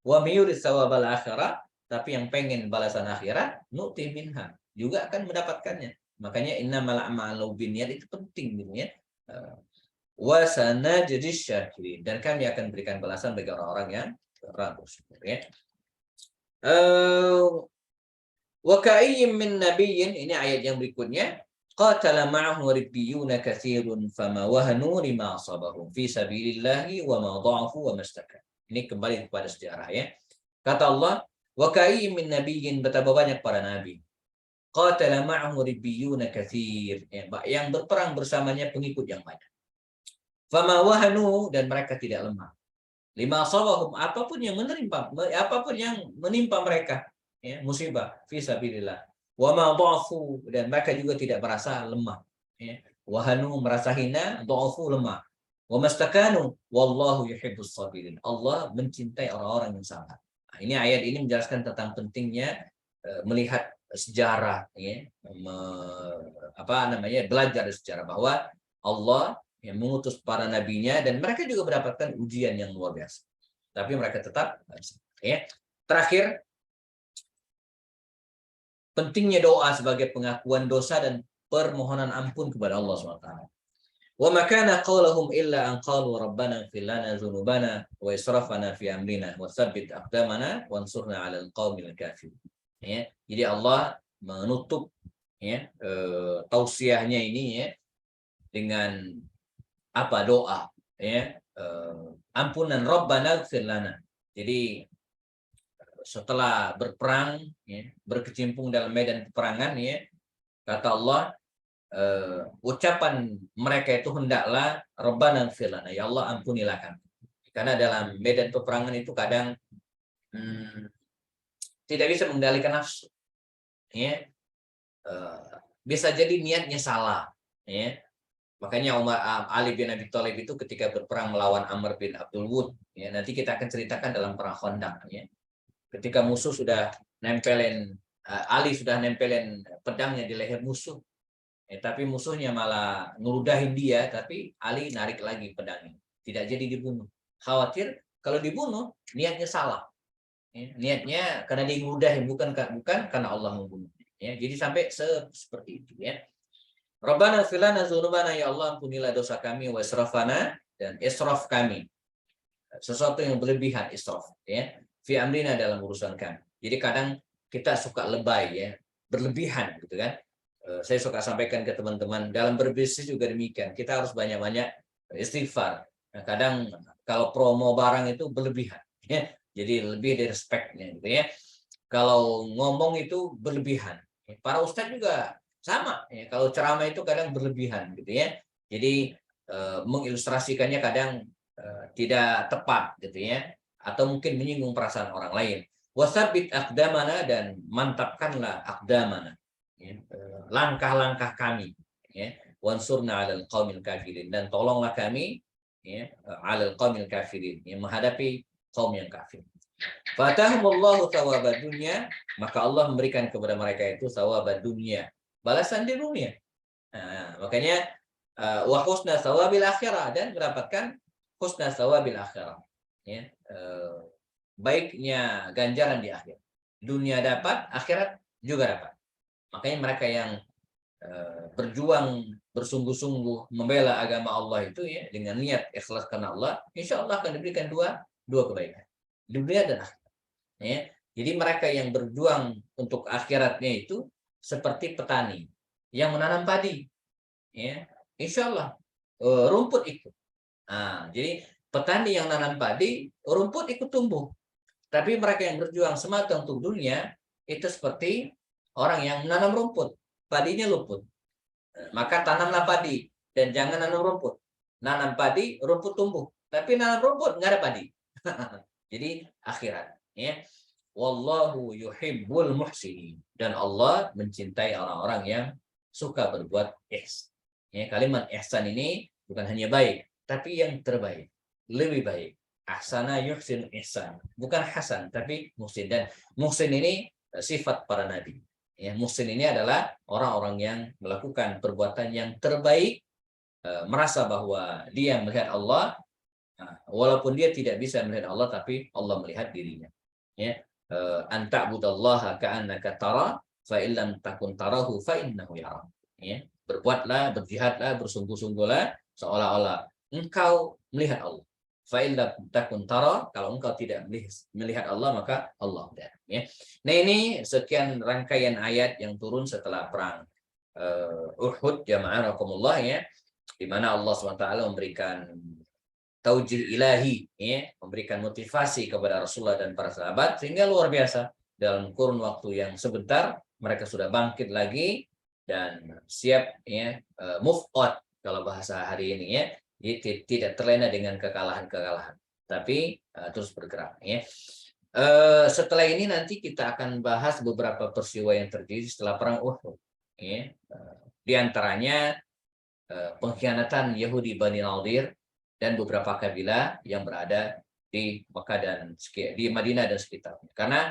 Wa may yurid sawabal akhirah, tapi yang pengen balasan akhirat, nu'tihi minha, juga akan mendapatkannya. Makanya innamal a'malu binniyat itu penting gitu ya. Wasana jadi syakirin, dan kami akan berikan balasan bagi orang-orang yang bersyukur ya. Wa ka'ayyim min nabiyyin, ini ayat yang berikutnya, qatala ma'ahu ribbiyuna katsirun fama wahanu lima asabahum fi sabilillahi wa ma dha'afu wa mastakanu. Ini kembali kepada sejarah ya. Kata Allah, wa ka'ayyim min nabiyyin, betapa banyak para nabi. Qatala ma'ahu ribbiyuna katsir, yang berperang bersamanya pengikut yang banyak. Fama wahanu, dan mereka tidak lemah. Lima asabahum, apapun yang menimpa mereka, ya, musibah fi sabilillah. Wa ma dha'fu, dan mereka juga tidak merasa lemah. Ya. Wahanu merasa hina, dha'fu lemah. Wa mastakanu wallahu yuhibbus sabirin. Allah mencintai orang-orang yang sabar. Nah, ini ayat ini menjelaskan tentang pentingnya melihat sejarah, ya, belajar sejarah bahwa Allah yang mengutus para nabinya, dan mereka juga mendapatkan ujian yang luar biasa. Tapi mereka tetap ya. Terakhir, pentingnya doa sebagai pengakuan dosa dan permohonan ampun kepada Allah SWT. Wa ma kana qauluhum illa an qalu rabbana ighfir lana dzunubana wa israfana fi amrina wa tsabbit aqdamana wansurna 'alal qaumil kafirin. Ya, jadi Allah menutup ya tausiahnya ini ya dengan apa doa ya ampunan rabbana ighfir lana. Jadi setelah berperang ya, berkecimpung dalam medan peperangan ya, kata Allah ucapan mereka itu hendaklah Rabbana ighfir lana, ya Allah ampunilah kami. Karena dalam medan peperangan itu kadang tidak bisa mengendalikan nafsu. Ya. Bisa jadi niatnya salah. Ya. Makanya Ali bin Abi Thalib itu ketika berperang melawan Amr bin Abdul Wud, ya, nanti kita akan ceritakan dalam perang Khandaq. Ya. Ketika musuh sudah nempelin, Ali sudah nempelin pedangnya di leher musuh. Tapi musuhnya malah ngeludahin dia, tapi Ali narik lagi pedangnya. Tidak jadi dibunuh. Khawatir kalau dibunuh, niatnya salah. Ya, niatnya karena dia ngeludahin, bukan karena Allah membunuh. Ya, jadi sampai seperti itu. Ya. Rabbana ighfir lana dzunubana, ya Allah ampunilah dosa kami, wa israfana, dan israf kami. Sesuatu yang berlebihan, israf. Ya. Fi amrina, dalam urusan kami. Jadi kadang kita suka lebay, ya, berlebihan gitu kan. Saya suka sampaikan ke teman-teman dalam berbisnis juga demikian, kita harus banyak-banyak istighfar. Nah, kadang kalau promo barang itu berlebihan ya, jadi lebih dari speknya gitu ya. Kalau ngomong itu berlebihan, para ustadz juga sama ya, kalau ceramah itu kadang berlebihan gitu ya, jadi mengilustrasikannya kadang tidak tepat gitu ya, atau mungkin menyinggung perasaan orang lain. Wasabbit aqdamana, dan mantapkanlah aqdamana, langkah-langkah kami, ya, wansurna 'alal qaumil kafirin, dan tolonglah kami ya 'alal qaumil kafirin, yang menghadapi kaum yang kafir. Fatahumullahu thawabad dunya, maka Allah memberikan kepada mereka itu thawabad dunya, balasan di dunia. Nah, makanya wa husna thawabil akhirah, dan mendapatkan husna thawabil akhirah, ya, baiknya ganjaran di akhir. Dunia dapat, akhirat juga dapat. Makanya mereka yang berjuang bersungguh-sungguh membela agama Allah itu ya, dengan niat ikhlas karena Allah, insya Allah akan diberikan dua kebaikan, dunia dan akhirat. Ya. Jadi mereka yang berjuang untuk akhiratnya itu seperti petani yang menanam padi, ya, insya Allah rumput ikut. Nah, jadi petani yang nanam padi, rumput ikut tumbuh. Tapi mereka yang berjuang semata untuk dunia itu seperti orang yang menanam rumput, padinya luput. Maka tanamlah padi dan jangan nanam rumput. Nanam padi, rumput tumbuh. Tapi nanam rumput nggak ada padi. Jadi akhirat. Ya. Wallahu yuhibbul muhsinin. Dan Allah mencintai orang-orang yang suka berbuat ihsan. Ya, kalimat ihsan ini bukan hanya baik, tapi yang terbaik, lebih baik. Ahsana yuhsin ihsan. Bukan hasan, tapi muhsin. Dan muhsin ini sifat para nabi. Ya, muhsin ini adalah orang-orang yang melakukan perbuatan yang terbaik, merasa bahwa dia melihat Allah, walaupun dia tidak bisa melihat Allah, tapi Allah melihat dirinya. Ya, anta'budallaha ka'annaka tara, fa illam takun tarahu fa innahu yara. Ya, berbuatlah, berjihadlah, bersungguh-sungguhlah seolah-olah engkau melihat Allah. Fa illam takun tara, kalau engkau tidak melihat Allah, maka Allah melihat. Ya. Nah, ini sekian rangkaian ayat yang turun setelah perang Uhud, jamaah rahimakumullah, ya, di mana Allah SWT memberikan taujih ilahi, ya, memberikan motivasi kepada Rasulullah dan para sahabat, sehingga luar biasa dalam kurun waktu yang sebentar mereka sudah bangkit lagi dan siap, ya, move on kalau bahasa hari ini, ya. Jadi tidak terlena dengan kekalahan-kekalahan, tapi terus bergerak. Ya. Setelah ini nanti kita akan bahas beberapa peristiwa yang terjadi setelah perang Uhud. Ya. Di antaranya pengkhianatan Yahudi Bani Nadir dan beberapa kabilah yang berada di Mekah dan di Madinah dan sekitarnya. Karena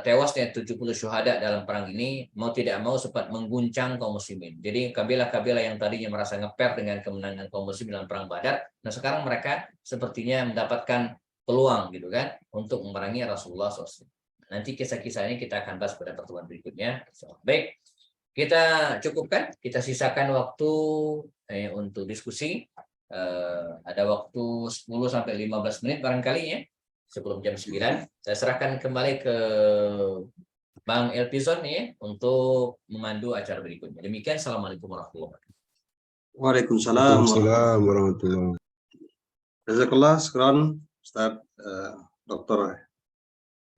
tewasnya 70 syuhada dalam perang ini mau tidak mau sempat mengguncang kaum muslimin. Jadi kabilah-kabilah yang tadinya merasa ngeper dengan kemenangan kaum muslimin dalam perang Badar, nah sekarang mereka sepertinya mendapatkan peluang gitu kan untuk memerangi Rasulullah SAW. Nanti kisah-kisah ini kita akan bahas pada pertemuan berikutnya. Baik, Kita cukupkan, kita sisakan waktu untuk diskusi. Ada waktu 10 sampai 15 menit barangkali ya, sebelum jam 9. Saya serahkan kembali ke Bang Elpizon ya untuk memandu acara berikutnya. Demikian, Assalamualaikum warahmatullahi wabarakatuh. Waalaikumsalam Waalaikumsalam warahmatullahi wabarakatuh. Jazakallah sekron Ustaz Dr.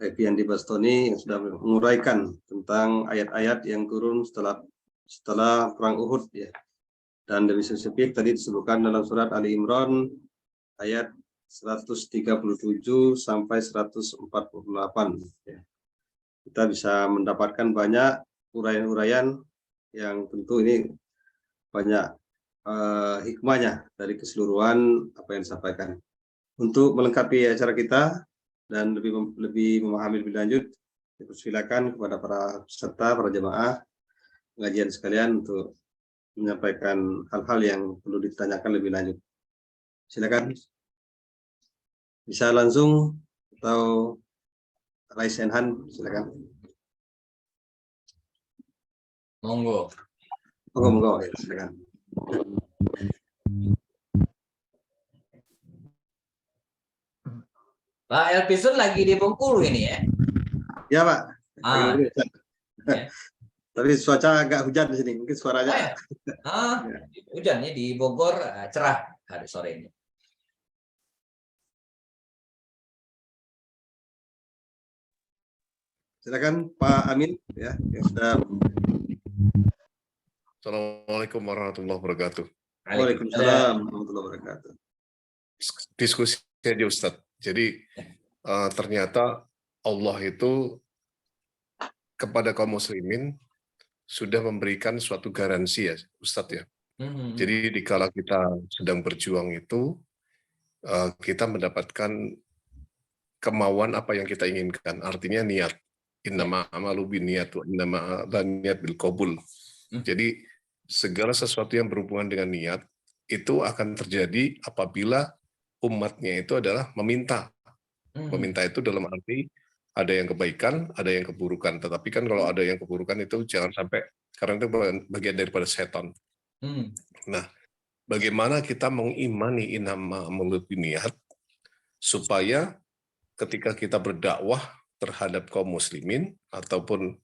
Effendi Bastoni yang sudah menguraikan tentang ayat-ayat yang turun setelah perang Uhud ya. Dan lebih spesifik tadi disebutkan dalam surat Ali Imran ayat 137 sampai 148 ya. Kita bisa mendapatkan banyak uraian-uraian yang tentu ini banyak hikmahnya dari keseluruhan apa yang disampaikan. Untuk melengkapi acara kita dan lebih memahami lebih lanjut, silakan kepada para peserta, para jemaah pengajian sekalian untuk menyampaikan hal-hal yang perlu ditanyakan lebih lanjut. Silakan. Bisa langsung atau raise hand, silakan. Monggo. Monggo, ya, silakan. Pak Elpizon lagi di Bengkulu ini ya? Ya Pak. Ya. Tapi cuaca agak hujan di sini, mungkin suaranya. Hujannya di Bogor cerah hari sore ini. Silakan Pak Amin ya yang sudah. Assalamualaikum warahmatullahi wabarakatuh. Waalaikumsalam warahmatullahi wabarakatuh. Diskusi aja Ustadz. Jadi ternyata Allah itu kepada kaum muslimin sudah memberikan suatu garansi ya Ustadz ya. Jadi dikala kita sedang berjuang itu kita mendapatkan kemauan apa yang kita inginkan. Artinya niat. Innama amalu binniyat wa innama niat bil qabul. Jadi segala sesuatu yang berhubungan dengan niat itu akan terjadi apabila umatnya itu adalah meminta. Meminta itu dalam arti ada yang kebaikan, ada yang keburukan. Tetapi kan kalau ada yang keburukan itu jangan sampai, karena itu bagian daripada setan. Nah, bagaimana kita mengimani innama amalu binniyat supaya ketika kita berdakwah terhadap kaum muslimin ataupun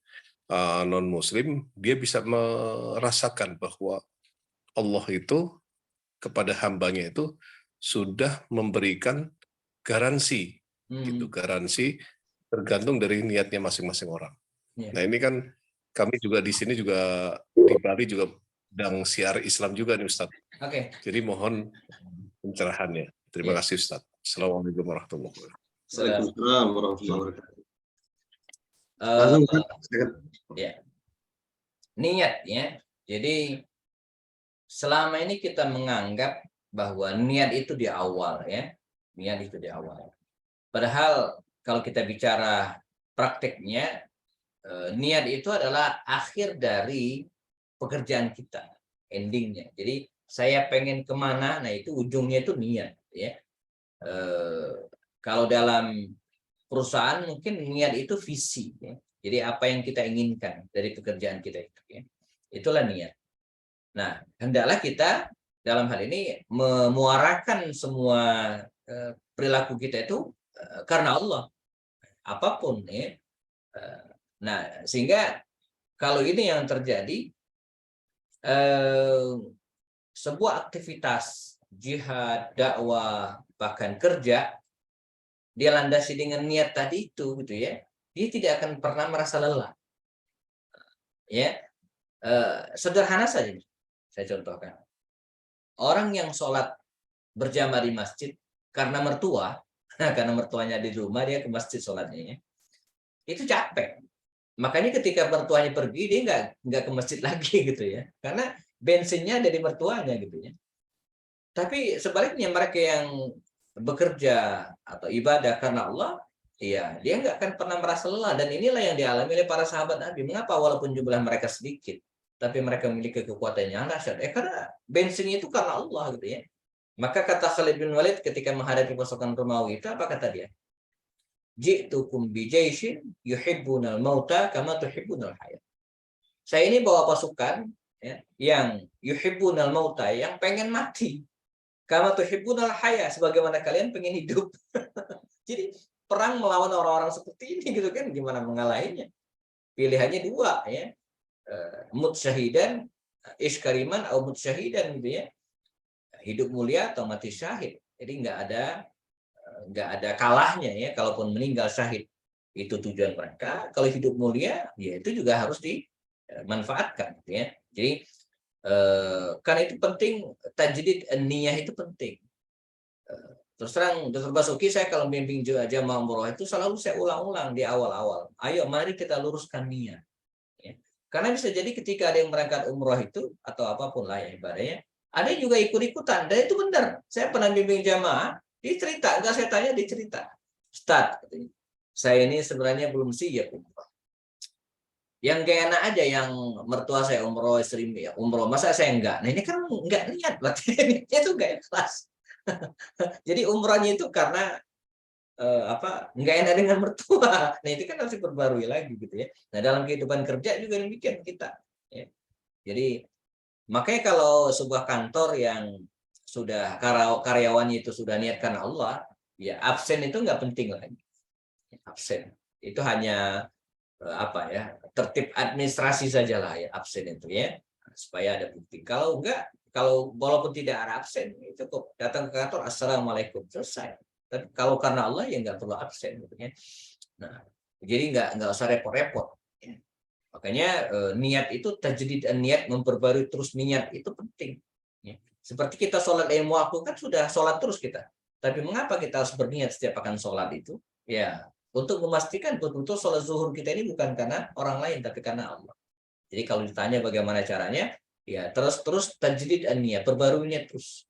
non-muslim, dia bisa merasakan bahwa Allah itu kepada hambanya itu sudah memberikan garansi, gitu, garansi tergantung dari niatnya masing-masing orang. Nah ini kan kami juga di sini juga di Bali juga sedang siar Islam juga nih Ustadz. Jadi mohon pencerahannya. Terima kasih Ustadz. Assalamualaikum warahmatullahi wabarakatuh. Waalaikumsalam warahmatullahi wabarakatuh. Ya. Niat ya. Jadi selama ini kita menganggap bahwa niat itu di awal ya. Niat itu di awal. Padahal kalau kita bicara prakteknya, niat itu adalah akhir dari pekerjaan kita, endingnya. Jadi saya pengen kemana, nah itu ujungnya itu niat ya. Kalau dalam perusahaan mungkin niat itu visi ya. Jadi apa yang kita inginkan dari pekerjaan kita itu ya. Itulah niat. Nah, hendaklah kita dalam hal ini memuarakan semua perilaku kita itu karena Allah. Apapun ya. Nah, sehingga kalau ini yang terjadi, sebuah aktivitas jihad, dakwah, bahkan kerja, dia landasi dengan niat tadi itu, gitu ya, dia tidak akan pernah merasa lelah. Ya, sederhana saja, saya contohkan. Orang yang sholat berjamaah di masjid karena mertua, karena mertuanya di rumah, dia ke masjid sholatnya, ya, itu capek. Makanya ketika mertuanya pergi, dia nggak ke masjid lagi, gitu ya, karena bensinnya dari mertuanya, gitu ya. Tapi sebaliknya mereka yang bekerja atau ibadah karena Allah, ya dia nggak akan pernah merasa lelah. Dan inilah yang dialami oleh para sahabat Nabi. Mengapa walaupun jumlah mereka sedikit, tapi mereka memiliki kekuatan yang dahsyat? Karena bensinnya itu karena Allah, gitu ya. Maka kata Khalid bin Walid ketika menghadapi pasukan Romawi itu, apa kata dia? Ji'tukum bijaishin yuhibbunal mauta kama tuhibbunal hayat. saya ini bawa pasukan ya, yang yuhibbunal mauta, yang pengen mati. Kama tuhibbunal haya, sebagaimana kalian pengen hidup. Jadi perang melawan orang-orang seperti ini gitu kan, gimana mengalahinya? Pilihannya dua ya. Mut syahidan, iskariman atau mut syahidan gitu ya. Hidup mulia atau mati syahid. Jadi nggak ada kalahnya ya, kalaupun meninggal syahid itu tujuan mereka. Kalau hidup mulia ya itu juga harus dimanfaatkan gitu ya. Jadi karena itu penting, tajdid niyah itu penting. Terus terang Dr. Basuki, saya kalau bimbing jamaah umroh itu selalu saya ulang-ulang di awal-awal. Ayo mari kita luruskan niat. Ya. Karena bisa jadi ketika ada yang berangkat umroh itu atau apapun lah ya ibadahnya, ada yang juga ikut-ikutan, dan itu benar. Saya pernah bimbing jamaah, dia cerita, enggak saya tanya, dia cerita. Ustaz, saya ini sebenarnya belum siap umroh. Yang gak enak aja yang mertua saya umroh, istri ya umroh, masa saya enggak? Nah ini kan enggak niat, berarti niatnya itu enggak ikhlas. Jadi umrohnya itu karena nggak enak dengan mertua. Nah itu kan harus diperbarui lagi gitu ya. Nah dalam kehidupan kerja juga demikian kita. Ya. Jadi makanya kalau sebuah kantor yang sudah karyawannya itu sudah niat karena Allah, ya absen itu nggak penting lagi. Absen itu hanya tertib administrasi sajalah ya absen itu ya, supaya ada bukti. Kalau enggak, kalau walaupun tidak ada absen, itu cukup datang ke kantor, assalamualaikum, selesai. Tapi kalau karena Allah ya nggak perlu absen gitu ya. Nah, jadi nggak usah repot-repot. Ya. Makanya niat itu tajdid niat, memperbarui terus niat itu penting. Ya. Seperti kita sholat ilmu waktu kan sudah sholat terus kita. Tapi mengapa kita harus berniat setiap akan sholat itu? Ya, untuk memastikan betul-betul sholat zuhur kita ini bukan karena orang lain, tapi karena Allah. Jadi kalau ditanya bagaimana caranya, ya terus tajdid niat, perbarui niat terus.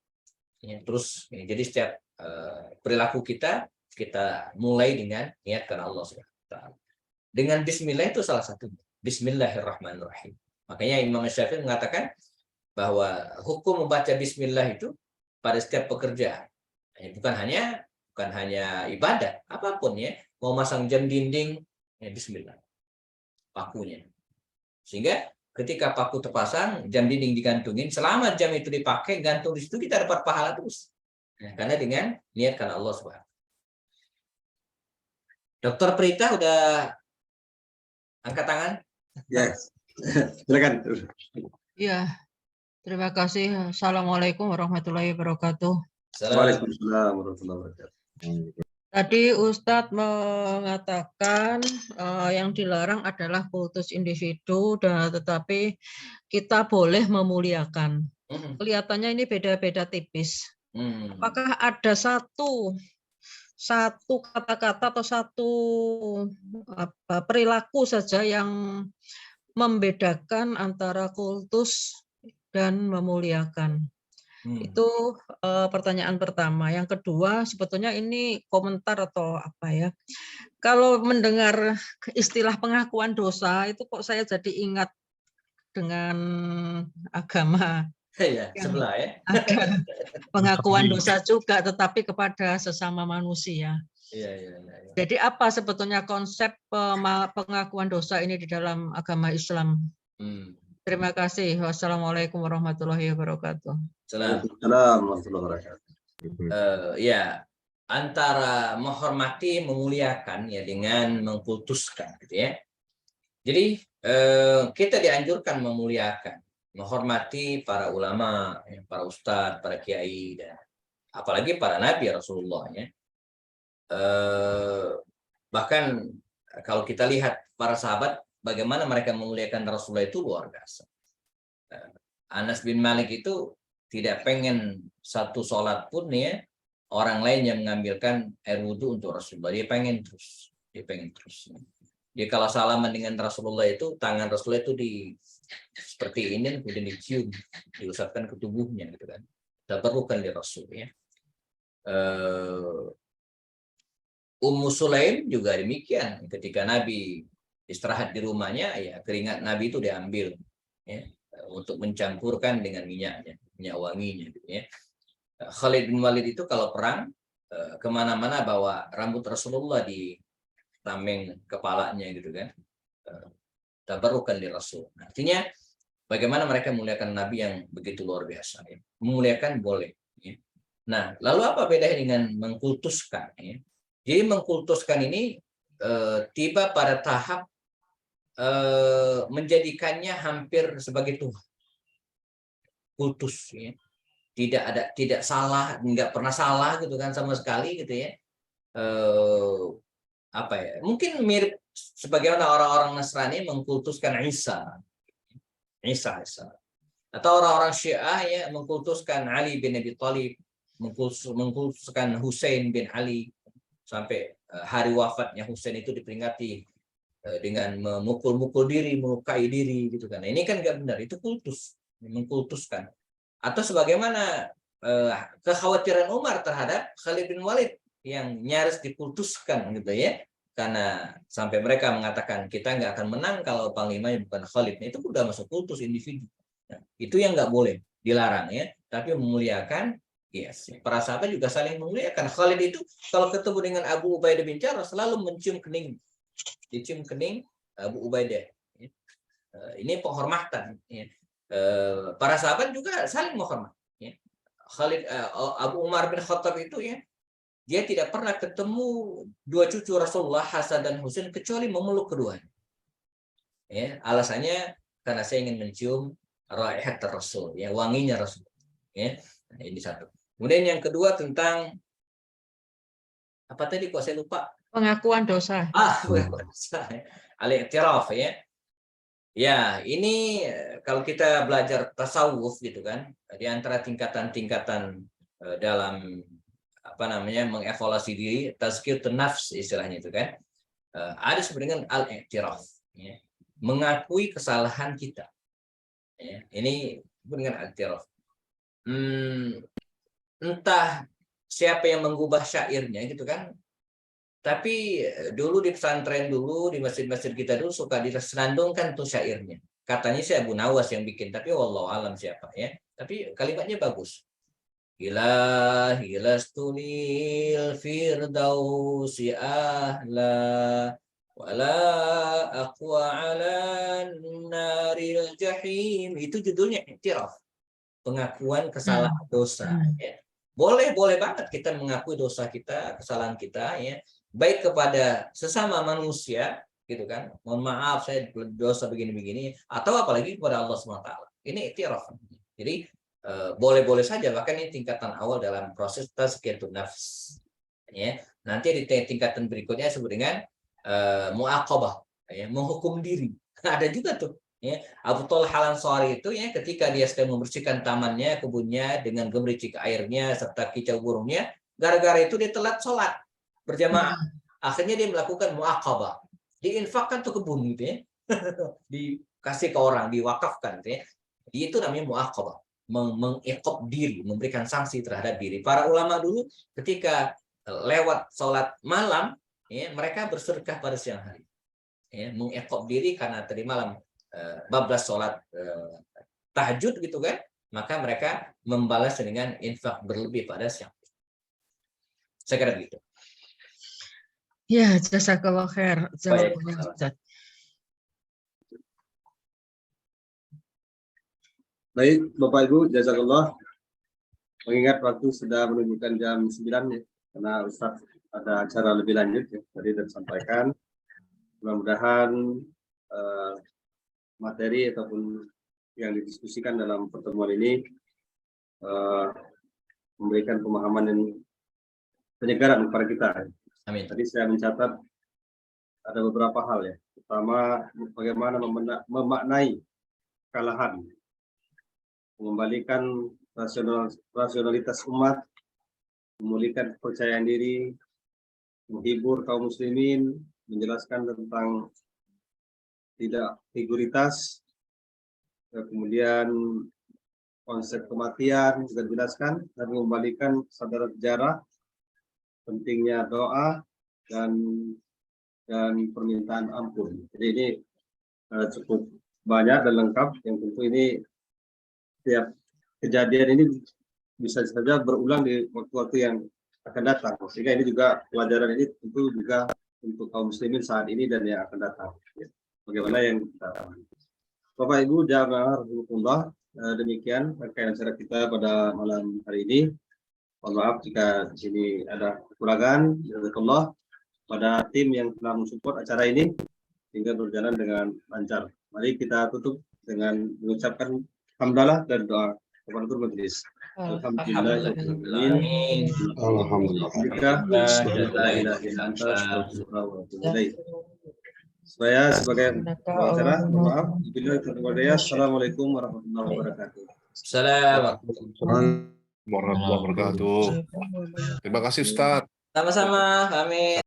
Ya, terus ya, jadi setiap perilaku kita mulai dengan niat karena Allah SWT. Dengan bismillah itu salah satu. Bismillahirrahmanirrahim. Makanya Imam Syafi'i mengatakan bahwa hukum membaca bismillah itu pada setiap pekerjaan. Bukan hanya ibadah, apapun ya. Mau masang jam dinding, ya bismillah. Pakunya. Sehingga ketika paku terpasang, jam dinding digantungin, selama jam itu dipakai, gantung di situ, kita dapat pahala terus. Nah, karena dengan niat karena Allah SWT. Dokter Prita udah angkat tangan? Yes. Silakan. Iya, terima kasih. Assalamualaikum warahmatullahi wabarakatuh. Waalaikumsalam warahmatullahi wabarakatuh. Tadi Ustadz mengatakan yang dilarang adalah kultus individu, dan tetapi kita boleh memuliakan. Kelihatannya ini beda-beda tipis. Apakah ada satu kata-kata atau satu perilaku saja yang membedakan antara kultus dan memuliakan? Itu pertanyaan pertama. Yang kedua, sebetulnya ini komentar atau apa ya. Kalau mendengar istilah pengakuan dosa, itu kok saya jadi ingat dengan agama. Ya, sebelah ya. Ada pengakuan dosa juga, tetapi kepada sesama manusia. Iya. Jadi apa sebetulnya konsep pengakuan dosa ini di dalam agama Islam? Terima kasih. Wassalamualaikum warahmatullahi wabarakatuh. Waalaikumsalam warahmatullahi wabarakatuh. Ya, antara menghormati, memuliakan ya dengan mengkultuskan gitu ya. Jadi kita dianjurkan memuliakan, menghormati para ulama, para ustadz, para kiai, dan apalagi para nabi Rasulullah ya. Bahkan kalau kita lihat para sahabat, bagaimana mereka memuliakan Rasulullah itu luar biasa. Anas bin Malik itu tidak pengen satu sholat pun ya orang lain yang mengambilkan air wudhu untuk Rasulullah. Dia pengen terus. Dia kalau salaman dengan Rasulullah itu, tangan Rasulullah itu seperti ini, kemudian dicium, diusapkan ke tubuhnya gitu kan. Tabarrukan di Rasul ya. Ummu Sulaim juga demikian. Ketika Nabi istirahat di rumahnya, ya keringat Nabi itu diambil ya, untuk mencampurkan dengan minyak wanginya gitu ya. Khalid bin Walid itu kalau perang kemana-mana bawa rambut Rasulullah di tameng kepalanya gitu kan. tabarrukan li Rasul. Artinya bagaimana mereka memuliakan Nabi yang begitu luar biasa. Ya. Memuliakan boleh. Ya. Nah, lalu apa bedanya dengan mengkultuskan? Ya? Jadi mengkultuskan ini tiba pada tahap menjadikannya hampir sebagai Tuhan. Kultus, ya. Tidak salah, nggak pernah salah gitu kan sama sekali gitu ya. Apa ya? Mungkin mirip sebagaimana orang-orang Nasrani mengkultuskan Isa. Atau orang-orang Syiah ya mengkultuskan Ali bin Abi Thalib, mengkultuskan Husain bin Ali sampai hari wafatnya Husain itu diperingati dengan memukul-mukul diri, melukai diri gitu kan. Nah, ini kan nggak benar, itu kultus, mengkultuskan. Atau sebagaimana kekhawatiran Umar terhadap Khalid bin Walid yang nyaris dikultuskan gitu ya. Karena sampai mereka mengatakan kita nggak akan menang kalau panglimanya bukan Khalid. Nah, itu udah masuk kultus individu. Nah, itu yang nggak boleh, dilarang ya. Tapi memuliakan, yes. Para sahabat juga saling memuliakan. Khalid itu kalau ketemu dengan Abu Ubaidah bin Jarrah selalu mencium kening, dicium kening Abu Ubaidah. Ya. Ini penghormatan. Ya. Para sahabat juga saling menghormat. Ya. Khalid, Abu Umar bin Khattab itu ya. Dia tidak pernah ketemu dua cucu Rasulullah, Hasan dan Husain, kecuali memeluk keduanya. Ya, alasannya karena saya ingin mencium raihat Rasul, ya, wanginya Rasul. Ya, nah, ini satu. Kemudian yang kedua tentang apa tadi kok saya lupa? Pengakuan dosa. Pengakuan dosa. Al-i'tiraf ya. Ya, ini kalau kita belajar tasawuf gitu kan, di antara tingkatan-tingkatan dalam mengevaluasi diri, tazkiyatun nafs istilahnya itu kan, ada sebenarnya al-i'tiraf, ya. Mengakui kesalahan kita, ya. Ini dengan al-i'tiraf. Entah siapa yang mengubah syairnya gitu kan, tapi dulu di pesantren dulu, di masjid-masjid kita dulu suka disenandungkan tuh syairnya. Katanya si Abu Nawas yang bikin, tapi wallahu alam siapa ya. Tapi kalimatnya bagus. Ilahi lastunil firdausi ahla wala aqwa ala naril jahim. Itu judulnya i'tiraf, pengakuan kesalahan dosa ya. Boleh banget kita mengakui dosa kita, kesalahan kita ya, baik kepada sesama manusia gitu kan, mohon maaf saya dosa begini-begini, atau apalagi kepada Allah SWT. Ini i'tiraf. Jadi boleh-boleh saja, bahkan ini tingkatan awal dalam proses tazkiyatun nafs. Ya, nanti di tingkatan berikutnya disebut dengan muaqabah, ya, menghukum diri. Ada juga tuh. Ya, Abu Talha Al-Ansari itu ya ketika dia sedang membersihkan tamannya, kebunnya dengan gemericik airnya serta kicau burungnya, gara-gara itu dia telat sholat berjamaah. Akhirnya dia melakukan muaqabah, diinfakkan tuh kebun gitu ya, dikasih ke orang, diwakafkan gitu ya. Itu namanya muaqabah. Mengiqab diri, memberikan sanksi terhadap diri. Para ulama dulu ketika lewat sholat malam, ya, mereka bersedekah pada siang hari. Ya, mengiqab diri karena tadi malam bablas sholat tahajud gitu kan, maka mereka membalas dengan infak berlebih pada siang. Saya kira begitu. Ya, jazakallah khair. Baik, Bapak Ibu, jazakallah. Mengingat waktu sudah menunjukkan jam 9 ya, karena Ustaz ada acara lebih lanjut ya, tadi sudah disampaikan. Mudah-mudahan materi ataupun yang didiskusikan dalam pertemuan ini memberikan pemahaman dan penyegaran kepada kita. Amin. Tadi saya mencatat ada beberapa hal ya. Pertama, bagaimana memaknai kekalahan, mengembalikan rasionalitas umat, memulihkan kepercayaan diri, menghibur kaum muslimin, menjelaskan tentang tidak figuritas, kemudian konsep kematian juga dijelaskan, dan mengembalikan kesadaran sejarah, pentingnya doa dan permintaan ampun. Jadi ini cukup banyak dan lengkap, yang tentu ini setiap kejadian ini bisa saja berulang di waktu-waktu yang akan datang. Sehingga ini juga pelajaran ini tentu juga untuk kaum muslimin saat ini dan yang akan datang. bagaimana yang kita pahami. Bapak Ibu jamaah rahimakumullah, demikian rangkaian acara kita pada malam hari ini. Mohon maaf jika di sini ada kekurangan. Jazakallah pada tim yang telah mensupport acara ini hingga berjalan dengan lancar. Mari kita tutup dengan mengucapkan hamdalah dan doa kepada majelis. Alhamdulillah. Saya sebagai acara, maaf, Assalamualaikum warahmatullahi wabarakatuh. Assalamualaikum Warahmatullahi wabarakatuh. Terima kasih Ustadz. Sama-sama, kami